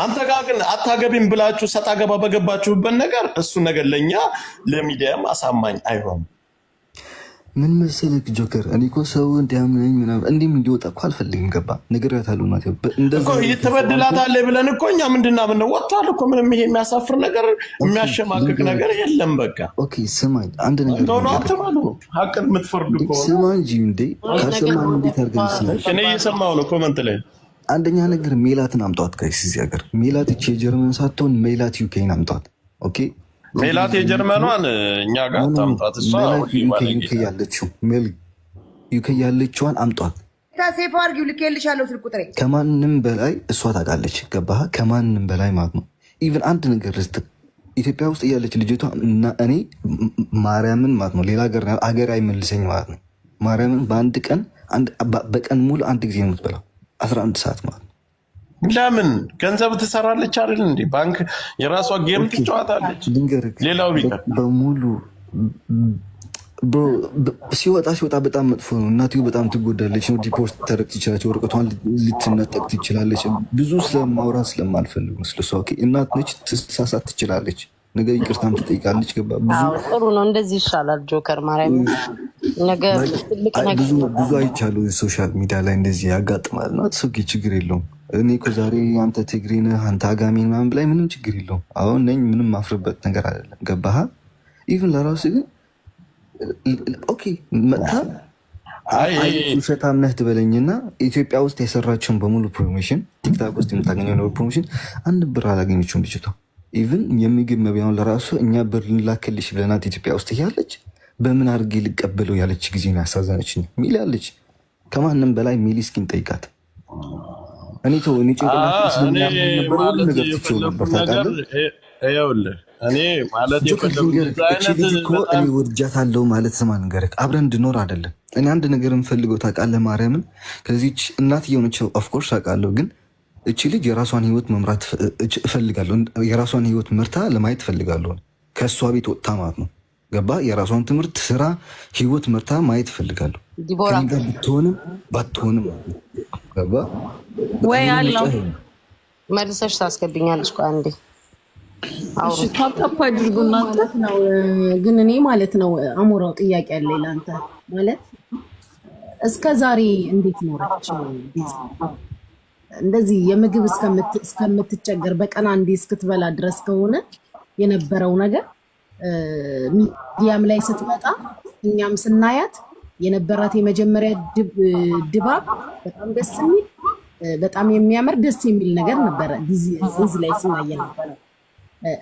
አንተ ጋር ግን አታገቢም ብላችሁ ሰጣ ገባ በገባችሁበት ነገር እሱ ነገር ለኛ ለሚዲያም አሳማኝ አይሆንም ምን መሰለህ ጆከር እኔ እኮ ሰው እንዲያምነኝ ምናምን እንዲም እንዲወጣ እኮ አልፈልግም ገባ ነግሬያታለሁ እናቴ እኮ ይተበድላታለህ ብለን እኮ እኛ ምንድነው ወጣው እኮ ምንም ይሄ የሚያሳፍር ነገር የሚያሸማቅቅ ነገር የለም በቃ ኦኬ ስማኝ አንድ ነገር ነው አትማሉ ሀቅ የምትፈርዱ እኮ ስማኝ እንጂ እንዴ ካሰማን እንዴት አድርገን ስማኝ እኔ እየሰማሁ ነው ኮሜንት ላይ አንደኛ ነገር ሜላትን አምጣት ጋይስ እዚህ ሀገር ሜላት እቺ ጀርመን ሳትሆን ሜላት ዩኬን አምጣት ኦኬ ሜላት የጀርመኗን እኛ ጋር ታምጣት እሷ ዩኬ ያለችው ሜል ዩኬ ያለችዋን አምጣት ታሴፍ አርጊው ልኬልሻለሁ ስልክ ቁጥሬ ከማንንም በላይ እሷ ታውቃለች ገባህ ከማንንም በላይ ማለት ነው ኢቭን አንድ ነገር ልስጥ ኢትዮጵያ ውስጥ ያለች ልጅቷ እና እኔ ማርያምን ማለት ነው ሌላ ሀገር አይመልሰኝ ማለት ነው ማርያምን በአንድ ቀን በቀን ሙሉ አንድ ጊዜ ነው የምትበላው 11 ሰዓት ማለት ነው ለምን ገንዘብ ትሰራለች አይደል እንዴ ባንክ የራሷ ጌም ትጫወታለች ሌላው ቢቀር በሙሉ ሲወጣ በጣም መጥፎ ነው እናትዮ በጣም ትጎዳለች ነው ዲፖርት ተረክ ትችላለች ወርቀቷን ልትነጠቅ ትችላለች ብዙ ስለማውራት ስለማልፈልግ ነው ስለሷ ኦኬ እናት ነች ትሳሳት ትችላለች ነገር ይቅርታም ትጠይቃለች ገባ ብዙ ጥሩ ነው እንደዚህ ይሻላል ጆከር ማርያም ነገር ትልቅ ነገር ብዙ አይቻሉ ሶሻል ሚዲያ ላይ እንደዚህ ያጋጥማል ነው ተሰቂ ችግር የለውም እኔ እኮ ዛሬ አንተ ትግሬ ነህ አንተ አጋሚ ምናምን ብላይ ምንም ችግር የለውም አሁን ነኝ ምንም ማፍርበት ነገር አይደለም ገባህ ኢቭን ለራሱ ግን ኦኬ መጣ አይ ሸታም ነህ ትበለኝና ኢትዮጵያ ውስጥ የሰራችውን በሙሉ ፕሮሞሽን ቲክቶክ ውስጥ የምታገኘው ነው ፕሮሞሽን አንድ ብር አላገኘችውም ልጅቷ ኢቭን የሚግብ መብያውን ለራሱ እኛ ብር ላከልሽ ብለናት ኢትዮጵያ ውስጥ ያለች በምን አድርጌ ልቀበለው ያለች ጊዜ ነው ያሳዘነችኝ ሚል ያለች ከማንም በላይ ሚሊ እስኪን ጠይቃት እኔ ጭንቅላት ስለሚያምን ነበር ሁሉ ነገር ትችው ነበር ታውቃለህ ይኸውልህ እኔ ማለት የፈለጉት እኔ ወድጃታለሁ ማለት ስማ ንገረክ አብረን እንድኖር አይደለም እኔ አንድ ነገር እንፈልገው ታውቃለህ ማርያምን ከዚህች እናት የሆነች ኦፍ ኮርስ አውቃለሁ ግን እቺ ልጅ የራሷን ህይወት መምራት እፈልጋለሁ የራሷን ህይወት መርታ ለማየት እፈልጋለሁ ከሷ ቤት ወጣ ማለት ነው ገባ የራሷን ትምህርት ስራ ህይወት መርታ ማየት እፈልጋለሁ ከኔ ጋር ባትሆንም ገባ ወይ አለው መልሰሽ ታስገብኛለሽ ቆይ አንዴ እሺ ታፕ አድርጉና ነው ግን እኔ ማለት ነው አሞራው ጥያቄ አለኝ ላንተ ማለት እስከ ዛሬ እንዴት ኖረች እንደዚህ የምግብ እስከምትቸገር በቀን አንዴ እስክትበላ ድረስ ከሆነ የነበረው ነገር ሚዲያም ላይ ስትመጣ እኛም ስናያት የነበራት የመጀመሪያ ድባብ በጣም ደስ የሚል በጣም የሚያምር ደስ የሚል ነገር ነበረ እዚህ ላይ ስናየ ነበረ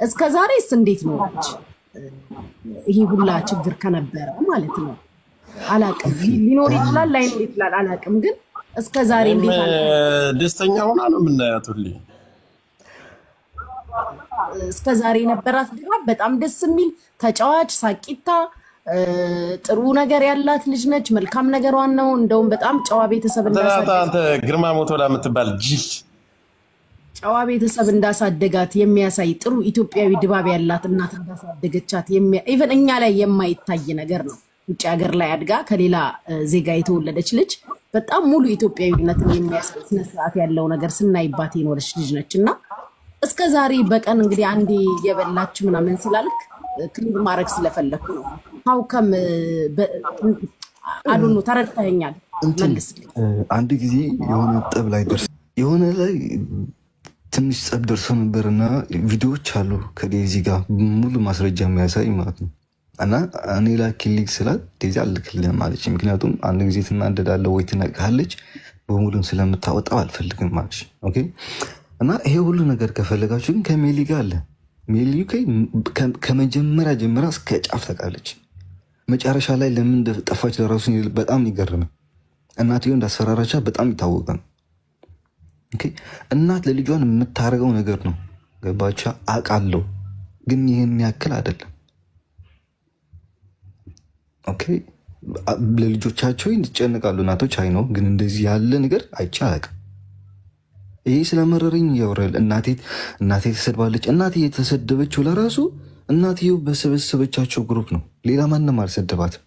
እስከ ዛሬስ እንዴት ኖረች ይሄ ሁላ ችግር ከነበረ ማለት ነው አላቅም ሊኖር ይችላል ላይኖር ይችላል አላቅም ግን እስከ ዛሬ እንዴት ደስተኛ ሆና ነው የምናያት ሁሌ እስከ ዛሬ የነበራት ድባብ በጣም ደስ የሚል ተጫዋች ሳቂታ ጥሩ ነገር ያላት ልጅ ነች መልካም ነገሯን ነው እንደውም በጣም ጨዋ ቤተሰብ እንዳሳደጋት ግርማ ሞቶላ የምትባል ጅል ጨዋ ቤተሰብ እንዳሳደጋት የሚያሳይ ጥሩ ኢትዮጵያዊ ድባብ ያላት እናት እንዳሳደገቻት ኢቭን እኛ ላይ የማይታይ ነገር ነው ውጭ ሀገር ላይ አድጋ ከሌላ ዜጋ የተወለደች ልጅ በጣም ሙሉ ኢትዮጵያዊነትን የሚያሳይ ስነ ስርዓት ያለው ነገር ስናይባት የኖረች ልጅ ነችና እስከ ዛሬ በቀን እንግዲህ አንዴ የበላች ምናምን ስላልክ ክሊር ማድረግ ስለፈለኩ ነው ሀውከም አዱኑ ተረድተኛል መልስ አንድ ጊዜ የሆነ ጠብ ላይ የሆነ ላይ ትንሽ ጸብ ደርሶ ነበርና ቪዲዮዎች አሉ ከዴዚ ጋር ሙሉ ማስረጃ የሚያሳይ ማለት ነው እና እኔ ላኪልኝ ስላት ዴዚ አልክልህም አለች ምክንያቱም አንድ ጊዜ ትናደዳለህ ወይ ትነቅሃለች በሙሉን ስለምታወጣው አልፈልግም ማለች ኦኬ እና ይሄ ሁሉ ነገር ከፈለጋችሁ ግን ከሜሊ ጋር አለ ሜሊ ከመጀመሪያ ጀምራ እስከ ጫፍ ተቃለች መጨረሻ ላይ ለምን እንደጠፋች ለራሱ በጣም ይገርም እናትየው እንዳስፈራራቻ በጣም ይታወቀ ነው ኦኬ እናት ለልጇን የምታረገው ነገር ነው ገባቻ አቃለው ግን ይሄን ያክል አይደለም ኦኬ ለልጆቻቸው ይጨነቃሉ እናቶች አይ ነው ግን እንደዚህ ያለ ነገር አይቻልም ይሄ ስለመረረኝ ያወራል እናቴ ተሰድባለች እናቴ የተሰደበችው ለራሱ እናቴው በሰበሰበቻቸው ግሩፕ ነው ሌላ ማንንም አልሰደባትም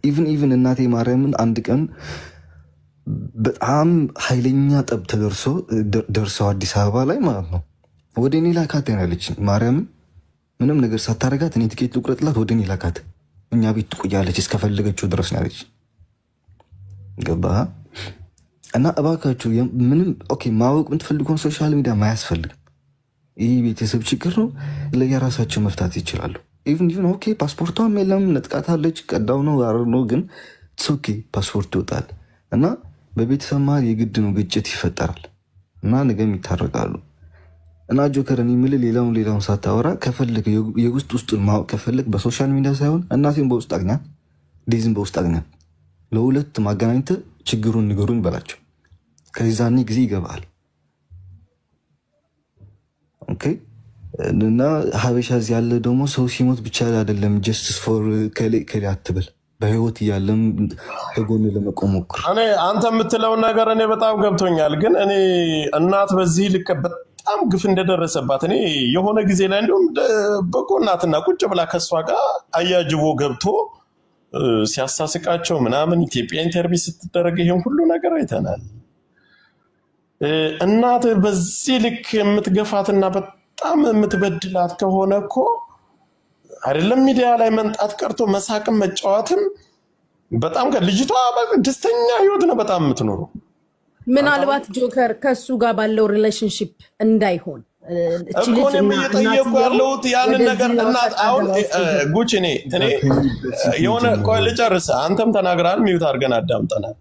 ኢቭን እናቴ ማርያምን አንድ ቀን በጣም ኃይለኛ ጠብ ደርሰው አዲስ አበባ ላይ ማለት ነው ወደ እኔ ላካት ያለች ማርያምን ምንም ነገር ሳታረጋት እኔ ትኬት ልቁረጥላት ወደ እኔ ላካት እኛ ቤት ትቆያለች እስከፈለገችው ድረስ ነው ያለች ገባ እና እባካችሁ ምንም ኦኬ ማወቅ የምትፈልጉን ሶሻል ሚዲያ ማያስፈልግም ይህ ቤተሰብ ችግር ነው ለየራሳቸው መፍታት ይችላሉ ኢቭን ኦኬ ፓስፖርቷም የለም ነጥቃታለች ቀዳው ነው አረኖ ግን ኦኬ ፓስፖርት ይወጣል እና በቤተሰብ መሃል የግድ ነው ግጭት ይፈጠራል እና ነገም ይታረቃሉ እና ጆከር እኔ የምልህ ሌላውን ሳታወራ ከፈለግ የውስጡን ማወቅ ከፈለግ በሶሻል ሚዲያ ሳይሆን እናቴን በውስጥ አግኛት ዴዝን በውስጥ አግኛት ለሁለት ማገናኘት ችግሩን ንገሩኝ በላቸው ከዛኔ ጊዜ ይገባል ኦኬ እና ሀበሻ እዚህ ያለ ደግሞ ሰው ሲሞት ብቻ አይደለም ጀስቲስ ፎር ከሌ አትበል በህይወት እያለም ከጎን ለመቆም ሞክር እኔ አንተ የምትለው ነገር እኔ በጣም ገብቶኛል ግን እኔ እናት በዚህ ልክ በጣም ግፍ እንደደረሰባት እኔ የሆነ ጊዜ ላይ እንደውም በቆናትና ቁጭ ብላ ከሷ ጋር አያጅቦ ገብቶ ሲያሳስቃቸው ምናምን ኢትዮጵያ ኢንተርቪው ስትደረግ ይሄን ሁሉ ነገር አይተናል እናት በዚህ ልክ የምትገፋትና በጣም የምትበድላት ከሆነ እኮ አይደለም ሚዲያ ላይ መንጣት ቀርቶ መሳቅም መጫወትም በጣም ልጅቷ ደስተኛ ህይወት ነው በጣም የምትኖረው ምናልባት ጆከር ከሱ ጋር ባለው ሪሌሽንሺፕ እንዳይሆን እኮ ነው እየጠየቁ ያለሁት ያንን ነገር እናት አሁን ጉቺ እኔ የሆነ ቆይ ልጨርስ አንተም ተናግራል ሚውት አድርገን አዳምጠናል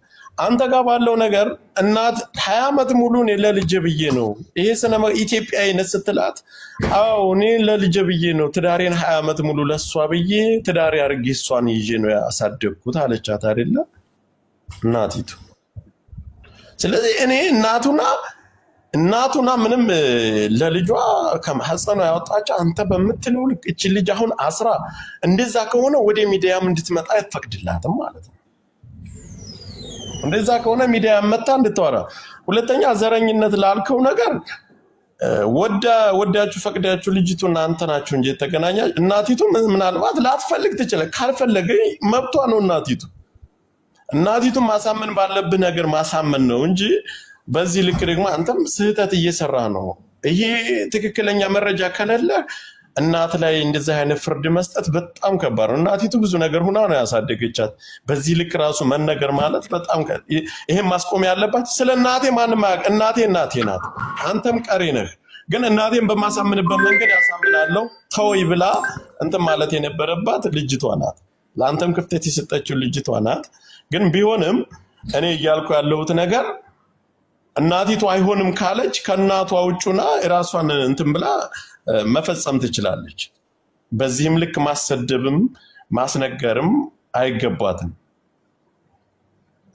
አንተ ጋር ባለው ነገር እናት 20 አመት ሙሉ እኔ ለልጄ ብዬ ነው ይሄ ሰነማ ኢትዮጵያዊነት ስትላት አው እኔ ለልጄ ብዬ ነው ትዳሬን 20 አመት ሙሉ ለሷ ብዬ ትዳሬ አርጌ እሷን ይዤ ነው ያሳደግኩት አለቻት አይደለ እናቲቱ ስለዚህ እኔ እናቱና ምንም ለልጇ ከማህፀኗ ያወጣች አንተ በመትለው ልክ እቺ ልጅ አሁን አስራ እንደዛ ከሆነ ወደ ሚዲያም እንድትመጣ አይፈቅድላትም ማለት ነው እንደዛ ከሆነ ሚዲያ መጣ እንድትወራ ሁለተኛ ዘረኝነት ላልከው ነገር ወዳችሁ ፈቅዳችሁ ልጅቱና አንተ ናችሁ እንጂ ተገናኛ እናቲቱ ምናልባት ላትፈልግ ትችላል ካልፈለገ መብቷ ነው እናቲቱ ማሳመን ባለብህ ነገር ማሳመን ነው እንጂ በዚህ ልክ ደግሞ አንተም ስህተት እየሰራ ነው ይሄ ትክክለኛ መረጃ ከሌለ እናት ላይ እንደዚህ አይነት ፍርድ መስጠት በጣም ከባድ ነው እናቲቱ ብዙ ነገር ሆና ነው ያሳደገቻት በዚህ ልክ ራሱ መነገር ማለት በጣም ይሄ ማስቆም ያለባት ስለ እናቴ ማንንም እናቴ ናት አንተም ቀሪ ነህ ግን እናቴን በማሳመንበት መንገድ ያሳምናለው ተወይ ብላ እንት ማለት የነበረባት ልጅቷ ናት ለአንተም ክፍተት ይሰጠችው ልጅቷ ናት ግን ቢሆንም እኔ እያልኩ ያለሁት ነገር እናቲቱ አይሆንም ካለች ከናቷ ውጭና ራሷን እንትን ብላ መፈጸም ትችላለች በዚህም ልክ ማሰደብም ማስነገርም አይገባትም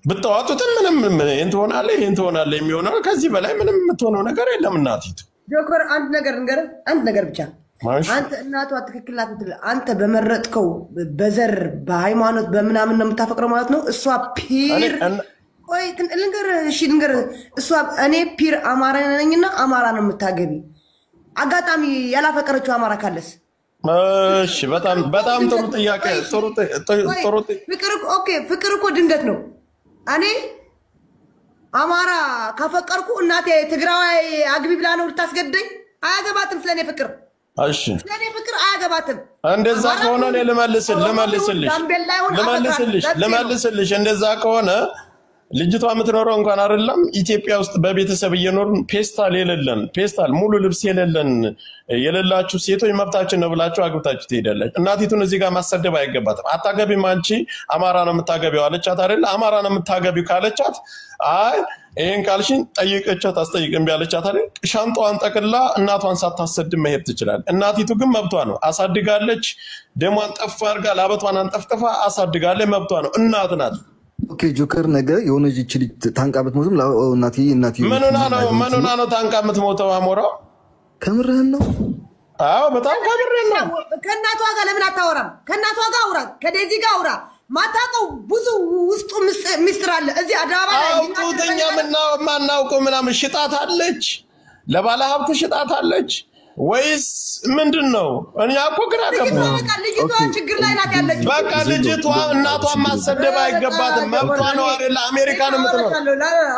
በተዋጡት ምንም እንትሆናለ የሚሆነው ከዚህ በላይ ምንም የምትሆነው ነገር የለም እናቲቱ ጆከር አንድ ነገር ብቻ አንተ እናቷ ትክክላት እንት አንተ በመረጥከው በዘር በሃይማኖት በመናምን ነው የምታፈቅረው ማለት ነው እሷ ፒር ወይ ልንገር እሷ እኔ ፒር አማራ ነኝና አማራ ነው የምታገቢ አጋጣሚ ያላፈቀረችው አማራ ካለስ እሺ በጣም ጥሩ ጥያቄ ጥሩ ፍቅር እኮ ድንገት ነው እኔ አማራ ካፈቀርኩ እናቴ ትግራዋይ አግቢ ብላ ነው ልታስገደኝ አያገባትም ስለኔ ፍቅር እሺ ስለኔ ፍቅር አያገባትም እንደዛ ከሆነ እኔ ልመልስልሽ እንደዛ ከሆነ ልጅቷ የምትኖረው እንኳን አይደለም ኢትዮጵያ ውስጥ በቤተሰብ እየኖርን ፔስታል ሙሉ ልብስ የሌላችሁ ሴቶች መብታችን ነው ብላችሁ አግብታችሁ ትሄዳላችሁ እናቲቱን እዚህ ጋር ማሰደብ አይገባትም አታገቢም አንቺ አማራ ነው የምታገቢው አለቻት አይደል አማራ ነው የምታገቢው ካለቻት አይ ይሄን ካልሽን ጠይቀቻት አስጠይቅም ቢያለቻት አይደል ሻንጣዋን ጠቅላ እናቷን ሳታሰድም መሄድ ትችላል እናቲቱ ግን መብቷ ነው አሳድጋለች ደሟን ጠፍ አድርጋ ላበቷን አንጠፍጥፋ አሳድጋለች መብቷ ነው እናት ናት ኦኬ ጆከር ነገ የሆነ ልጅ ታንቃ ምትሞትም እናቴ ምንና ነው ታንቃ ምትሞተው አሞራው ከምርህን ነው አዎ በጣም ከምርህን ነው ከእናቷ ጋር ለምን አታወራም ከእናቷ ጋር አውራ ከዴዚ ጋር አውራ ማታውቀው ብዙ ውስጡ ሚስጥር አለ እዚህ አዳባባይ ላይ አውጡትኛ ማናውቀው ምናምን ሽጣት አለች ለባለ ሀብት ሽጣት አለች ወይስ ምንድነው እኛ እኮ ግራ ገባን ልጅቷ ችግር ላይ ናት ያለች በቃ ልጅቷ እናቷን ማሰደብ አይገባትም መብቷ ነው አይደል አሜሪካ ነው የምትኖረው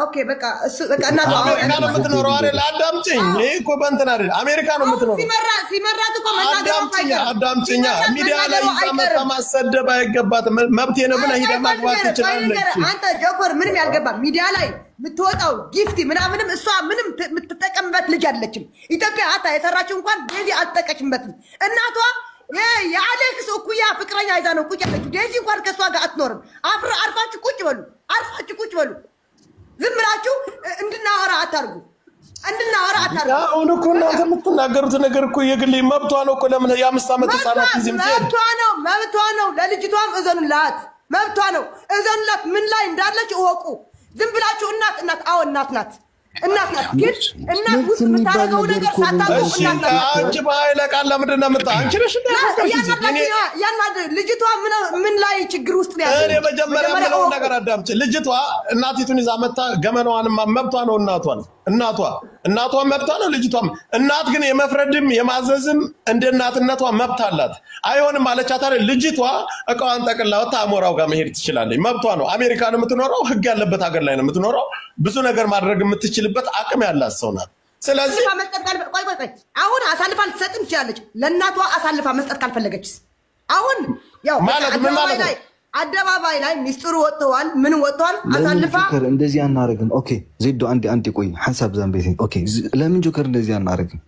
ኦኬ በቃ እናቷ አሜሪካ ነው የምትኖረው አይደል አዳምጪኝ ይሄ እኮ በእንትን አይደል አሜሪካ ነው የምትኖረው ሲመራት እኮ መናገር አዳምጪኝ ሚዲያ ላይ ይዛመጣ ማሰደብ አይገባትም መብቴ ነው ብለህ ሄዳ ማግባት ትችላለች አንተ ጆከር ምንም ያልገባ ሚዲያ ላይ ምትወጣው ጊፍቲ ምናምንም እሷ ምንም ምትጠቀምበት ልጅ አይደለችም ኢትዮጵያ አታ የሰራችው እንኳን ዴዚ አልጠቀችበትም እናቷ የአሌክስ እኩያ ፍቅረኛ ይዛ ነው ቁጭ ያለችው ዴዚ እንኳን ከሷ ጋር አትኖርም አርፋችሁ ቁጭ በሉ ዝም ብላችሁ እንድናወራ አታርጉ አሁን እኮ እናንተ የምትናገሩት ነገር እኮ የግል መብቷ ነው እኮ ለምን የ5 ዓመት ህፃናት ጊዜ መብቷ ነው ለልጅቷም እዘኑላት መብቷ ነው እዘኑላት ምን ላይ እንዳለች እወቁ ዝም ብላችሁ እናት አዎ እናት ናት ግን እናት ውስጥ የምታደርገው ነገር ሳታውቁ እናት ናት አንቺ በኃይለ ቃል ለምንድን ነው የምታ አንቺ ነሽ ልጅቷ ምን ላይ ችግር ውስጥ ነው ያለው እኔ መጀመሪያ ምለው ነገር አዳምጪ ልጅቷ እናቲቱን ይዛ መጣ ገመናዋን መብቷ ነው እናቷ መብቷ ነው ልጅቷም እናት ግን የመፍረድም የማዘዝም እንደ እናትነቷ መብት አላት አይሆንም አለቻት አይደል ልጅቷ እቃዋን ጠቅልላ ወጣ አሞራው ጋር መሄድ ትችላለች መብቷ ነው አሜሪካ ነው የምትኖረው ህግ ያለበት ሀገር ላይ ነው የምትኖረው ብዙ ነገር ማድረግ የምትችልበት አቅም ያላት ሰው ናት ስለዚህ አሁን አሳልፋ ልትሰጥም ትችላለች ለእናቷ አሳልፋ መስጠት ካልፈለገችስ አሁን ያው ማለት ምን ማለት ነው አደባባይ ላይ ሚስጥሩ ወጥቷል ምን ወጥቷል አሳልፋ እንደዚህ አናረግም ኦኬ ዜዶ አንድ ቆይ ሐሳብ ዛምቤት ኦኬ ለምን ጆከር እንደዚህ አናረግም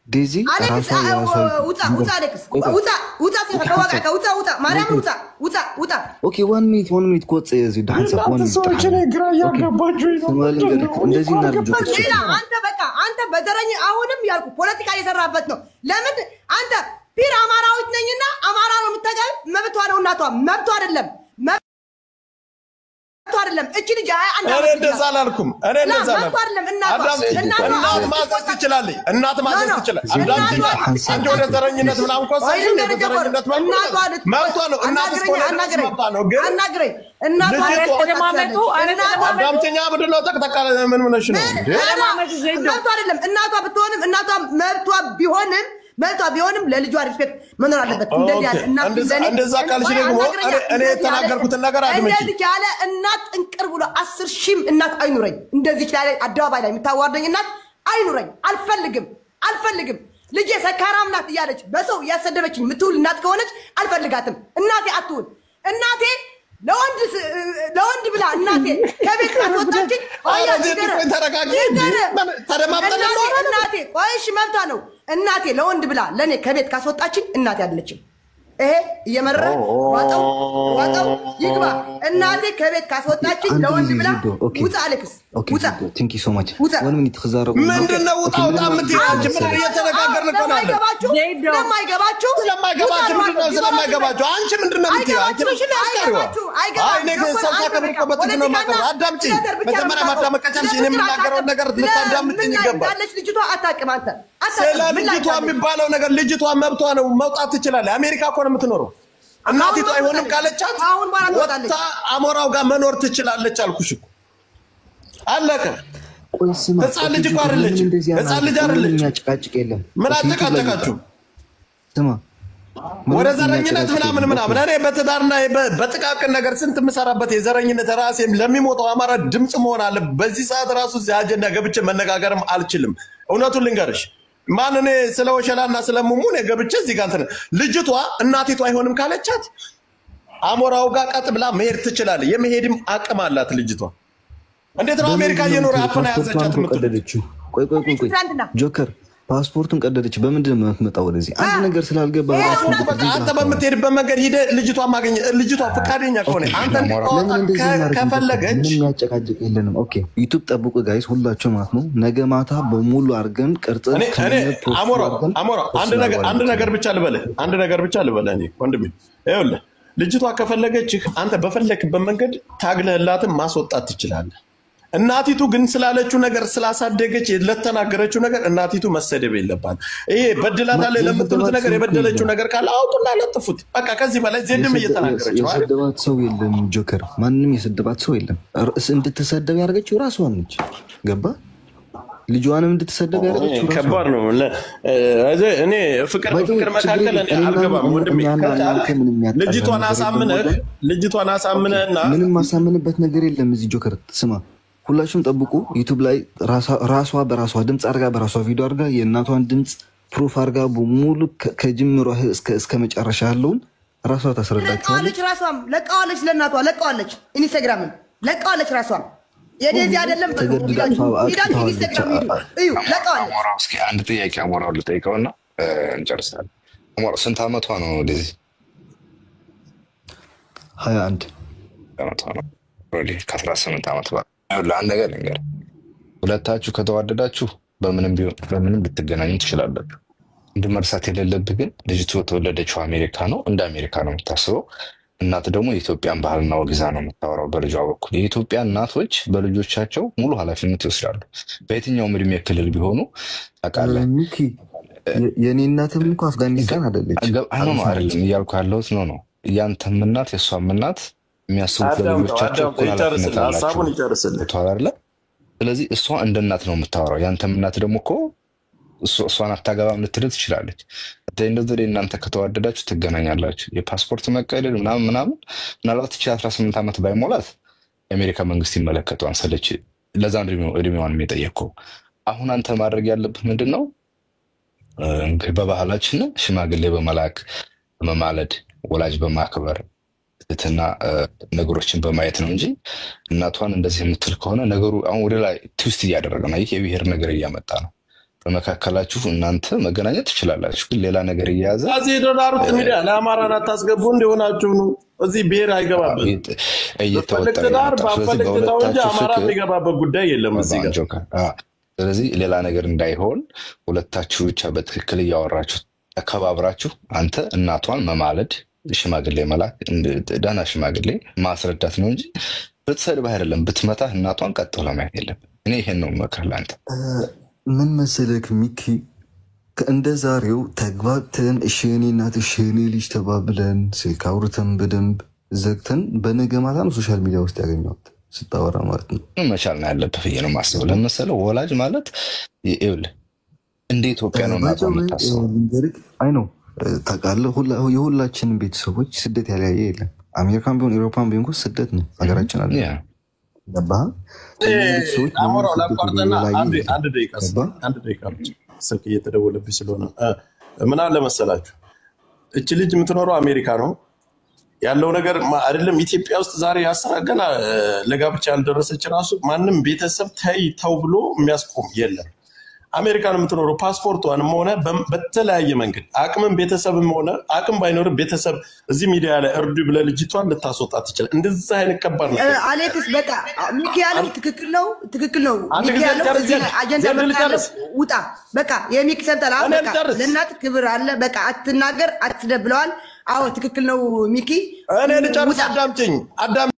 ዴዚ አሌክስ ውጣ አሌክስ ውጣ ማርያም ውጣ ኦኬ 1 ሚኒት ኮጽ ዜዶ ሐሳብ 1 ሚኒት ሰዎች ላይ ግራ ያጋባችሁ እንደዚህ እናርግ ጆከር አንተ በዘረኝ አሁንም ያልኩ ፖለቲካ እየሰራበት ነው ለምን አንተ ፒር አማራዊት ነኝና አማራ ነው የምትገል መብቷ ነው እናቷ መብቷ አይደለም እቺ ልጅ አንተ እንደዛ አላልኩም እናት ማዘዝ ትችላለች አንተ ወደ ዘረኝነት ምናምን ኮሰሽ ዘረኝነት መብቷ ነው እናት እስከሆነ ነው ግን አናግረኝ እናቷ ለማመጡ አዳምተኛ ምንድነው ተቀጣቃ ምን ሆነሽ ነው መብቷ አይደለም እናቷ ብትሆንም እናቷ መብቷ ቢሆንም ለልጇ ሪስፔክት መኖር አለበት እንደዚህ ያለ እንደዛ ካልሽ ደግሞ እኔ የተናገርኩት ነገር አድምጪ እንደዚህ ያለ እናት እንቅር ብሎ 10,000 እናት አይኑረኝ እንደዚህ ያለ አደባባይ ላይ የምታዋርደኝ እናት አይኑረኝ አልፈልግም ልጄ ሰካራም ናት እያለች በሰው ያሰደበችኝ ምትውል እናት ከሆነች አልፈልጋትም እናቴ አትውል እናቴ ለወንድ ብላ እናቴ ከቤት አስወጣችኝ ተረጋጊ እናቴ ቆይሽ መብቷ ነው እናቴ ለወንድ ብላ ለኔ ከቤት ካስወጣችኝ እናቴ አይደለችም ይሄ እየመረረ ዋጣው ይግባ እናቴ ከቤት ካስወጣችኝ ለወንድ ብላ ውጣ አሌክስ ውጣ ቲንክ ዩ ሶ ማች ወን ምን ተخزارው ምንድነው ውጣው ታምጥያች ምን እየተነጋገርን ነው ስለማይገባችሁ አንቺ ምንድነው የምትይው አንቺ ነሽ ያስቀረው አይ ነገ ሰሳ ከብቆበት ነው ማቀር አዳምጪ መጀመሪያ ማዳመቀቻሽ እኔ የምናገረው ነገር ልታዳምጪኝ ይገባል ልጅቷ አታውቅም አንተ ልጅቷ የሚባለው ነገር ልጅቷ መብቷ ነው መውጣት ትችላለች አሜሪካ እኮ ነው የምትኖረው እናቲቷ አይሆንም ካለቻት ወጣ አሞራው ጋር መኖር ትችላለች አልኩሽ እኮ አለቀ ህፃን ልጅ እኮ አይደለች ህፃን ልጅ አይደለች የሚያጨቃጭቅ የለም ምን አጨቃጨቃችሁ ስማ ወደ ዘረኝነት ምናምን እኔ በትዳርና በጥቃቅን ነገር ስንት ምሰራበት የዘረኝነት ራሴም ለሚሞተው አማራ ድምጽ መሆን አለ በዚህ ሰዓት ራሱ እዚህ አጀንዳ ገብቼ መነጋገርም አልችልም እውነቱን ልንገርሽ ማን እኔ ስለወሸላና ስለሙሙ ነው ገብቼ እዚህ ጋር እንትን ልጅቷ እናቲቷ አይሆንም ካለቻት አሞራው ጋር ቀጥ ብላ መሄድ ትችላለች የመሄድም አቅም አላት ልጅቷ እንዴት ነው አሜሪካ እየኖረ አፈና ያዘቻት ምትቀደደችው ቆይ ጆከር ፓስፖርቱን ቀደደች በምንድን ነው የምትመጣው ወደዚህ አንድ ነገር ስላልገባ አንተ በምትሄድበት መንገድ ሄደ ልጅቷ ማግኘ ልጅቷ ፍቃደኛ ከሆነ አንተ ከፈለገች የሚያጨቃጭቅ የለንም ኦኬ ዩቲዩብ ጠብቁ ጋይስ ሁላችሁ ማለት ነው ነገ ማታ በሙሉ አርገን ቅርጽን አሞራ አንድ ነገር ብቻ ልበልህ እኔ ወንድሜ ይኸውልህ ልጅቷ ከፈለገች አንተ በፈለክበት መንገድ ታግለህላትም ማስወጣት ትችላለህ እናቲቱ ግን ስላለችው ነገር ስላሳደገች ለተናገረችው ነገር እናቲቱ መሰደብ የለባት። ይሄ በድላታለ ለምትሉት ነገር የበደለችው ነገር ካለ አውጡና ለጥፉት። በቃ ከዚህ በላይ ዜድም እየተናገረች ነው አይደል? የሰደባት ሰው የለም ጆከር፣ ማንንም የሰደባት ሰው የለም። እንድትሰደብ ያደረገችው ራሷ ነች። ገባ? ልጇንም እንድትሰደብ ያደረገችው ራሷ። ከባድ ነው። እኔ ፍቅር መካከል አልገባም ወንድሜ። ልጅቷን አሳምነህና ምንም ማሳምንበት ነገር የለም እዚህ ጆከር። ስማ ሁላችሁም ጠብቁ። ዩቲዩብ ላይ ራሷ በራሷ ድምፅ አድርጋ በራሷ ቪዲዮ አድርጋ የእናቷን ድምፅ ፕሩፍ አድርጋ ሙሉ ከጅምሯ እስከ መጨረሻ ያለውን ራሷ ታስረዳችኋለች። ራሷም ለቃዋለች፣ ለእናቷ ለቃዋለች፣ ኢንስታግራምን ለቃዋለች ራሷም የዴዚ አይደለም እስኪ አንድ ጥያቄ አሞራው ልጠይቀውና እንጨርሳለን። አሞራው ስንት አመቷ ነው ዴዚ? 21 አመቷ ነው። ከ18 አመት በኋላ ለአንድ ነገር ልንገር፣ ሁለታችሁ ከተዋደዳችሁ በምንም ልትገናኙ ትችላላችሁ። እንድመርሳት የሌለብህ ግን ልጅቱ የተወለደችው አሜሪካ ነው። እንደ አሜሪካ ነው የምታስበው። እናት ደግሞ የኢትዮጵያን ባህልና ወግዛ ነው የምታወራው በልጇ በኩል። የኢትዮጵያ እናቶች በልጆቻቸው ሙሉ ኃላፊነት ይወስዳሉ። በየትኛውም እድሜ ክልል ቢሆኑ ታውቃለህ። የኔ እናትም እኮ አፍጋኒስታን አይደለች። አይደለም እያልኩ ያለሁት ነው። ያንተም እናት የእሷም እናት የሚያስቡት ለልጆቻቸው ኃላፊነት አላቸው። ስለዚህ እሷ እንደ እናት ነው የምታወራው። ያንተም እናት ደግሞ እኮ እሷን አታገባም ልትል ትችላለች። እንደዚህ እናንተ ከተዋደዳችሁ ትገናኛላችሁ። የፓስፖርት መቀደድ ምናምን ምናልባት 18 ዓመት ባይሞላት የአሜሪካ መንግስት ይመለከተዋል። ሰለች ለዛ እድሜዋን የጠየቀው። አሁን አንተ ማድረግ ያለብህ ምንድነው? እንግዲህ በባህላችን ሽማግሌ በመላክ በመማለድ ወላጅ በማክበር እትና ነገሮችን በማየት ነው እንጂ እናቷን እንደዚህ የምትል ከሆነ ነገሩ አሁን ወደ ላይ ትዊስት እያደረገ ነው። ይሄ የብሔር ነገር እያመጣ ነው። በመካከላችሁ እናንተ መገናኘት ትችላላችሁ፣ ግን ሌላ ነገር እያያዘ እዚህ ዶላሩት ሚዲያ ለአማራን አታስገቡ እንደሆናችሁ ነው። እዚህ ብሔር አይገባበት እየተወጣ ባፈለግታው እንጂ አማራ የሚገባበት ጉዳይ የለም እዚህ ጋር። ስለዚህ ሌላ ነገር እንዳይሆን ሁለታችሁ ብቻ በትክክል እያወራችሁ ተከባብራችሁ አንተ እናቷን መማለድ ሽማግሌ መላክ ዳና ሽማግሌ ማስረዳት ነው እንጂ ብትሰድብህ አይደለም ብትመታህ እናቷን ቀጥ ብለህ ማየት የለብህም። እኔ ይሄን ነው የምመክርህ ለአንተ። ምን መሰለህ ሚኪ፣ እንደ ዛሬው ተግባብተን እሺ የኔ እናት እሺ የኔ ልጅ ተባብለን ስልክ አውርተን በደንብ ዘግተን በነገ ማታ ነው ሶሻል ሚዲያ ውስጥ ያገኘሁት ስታወራ ማለት ነው። መቻል ነው ያለብህ ብዬ ነው የማስበው። ለመሰለህ ወላጅ ማለት ይኸውልህ እንደ ኢትዮጵያ ነው እናቷ የምታስበው። አይ ነው ታውቃለህ፣ የሁላችንም ቤተሰቦች ስደት ያለያየ የለም። አሜሪካን ቢሆን ኤሮፓን ቢሆን እኮ ስደት ነው ሀገራችን አለ። ገባህ? አሞራው ላቋርጠና አንድ ደቂቃ ስልክ እየተደወለብኝ ስለሆነ ምን አለ መሰላችሁ፣ እቺ ልጅ የምትኖረው አሜሪካ ነው ያለው ነገር አይደለም ኢትዮጵያ ውስጥ ዛሬ ያሰራገና ለጋብቻ ያልደረሰች ራሱ ማንም ቤተሰብ ተው ብሎ የሚያስቆም የለም። አሜሪካን የምትኖረው ፓስፖርቷንም ሆነ በተለያየ መንገድ አቅምን ቤተሰብም ሆነ አቅም ባይኖር ቤተሰብ እዚህ ሚዲያ ላይ እርዱ ብለህ ልጅቷን ልታስወጣ ትችላል። እንደዛ አይነት ከባድ ነው። አሌክስ በቃ ሚኪ ያለው ትክክል ነው። ሚኪ ያለው እዚህ አጀንዳ መጣለስ ውጣ በቃ የሚኪ ሰምተሃል። በቃ ለእናት ክብር አለ። በቃ አትናገር፣ አትደብለዋል። አዎ ትክክል ነው ሚኪ። እኔ ልጨርስ። አዳምጪኝ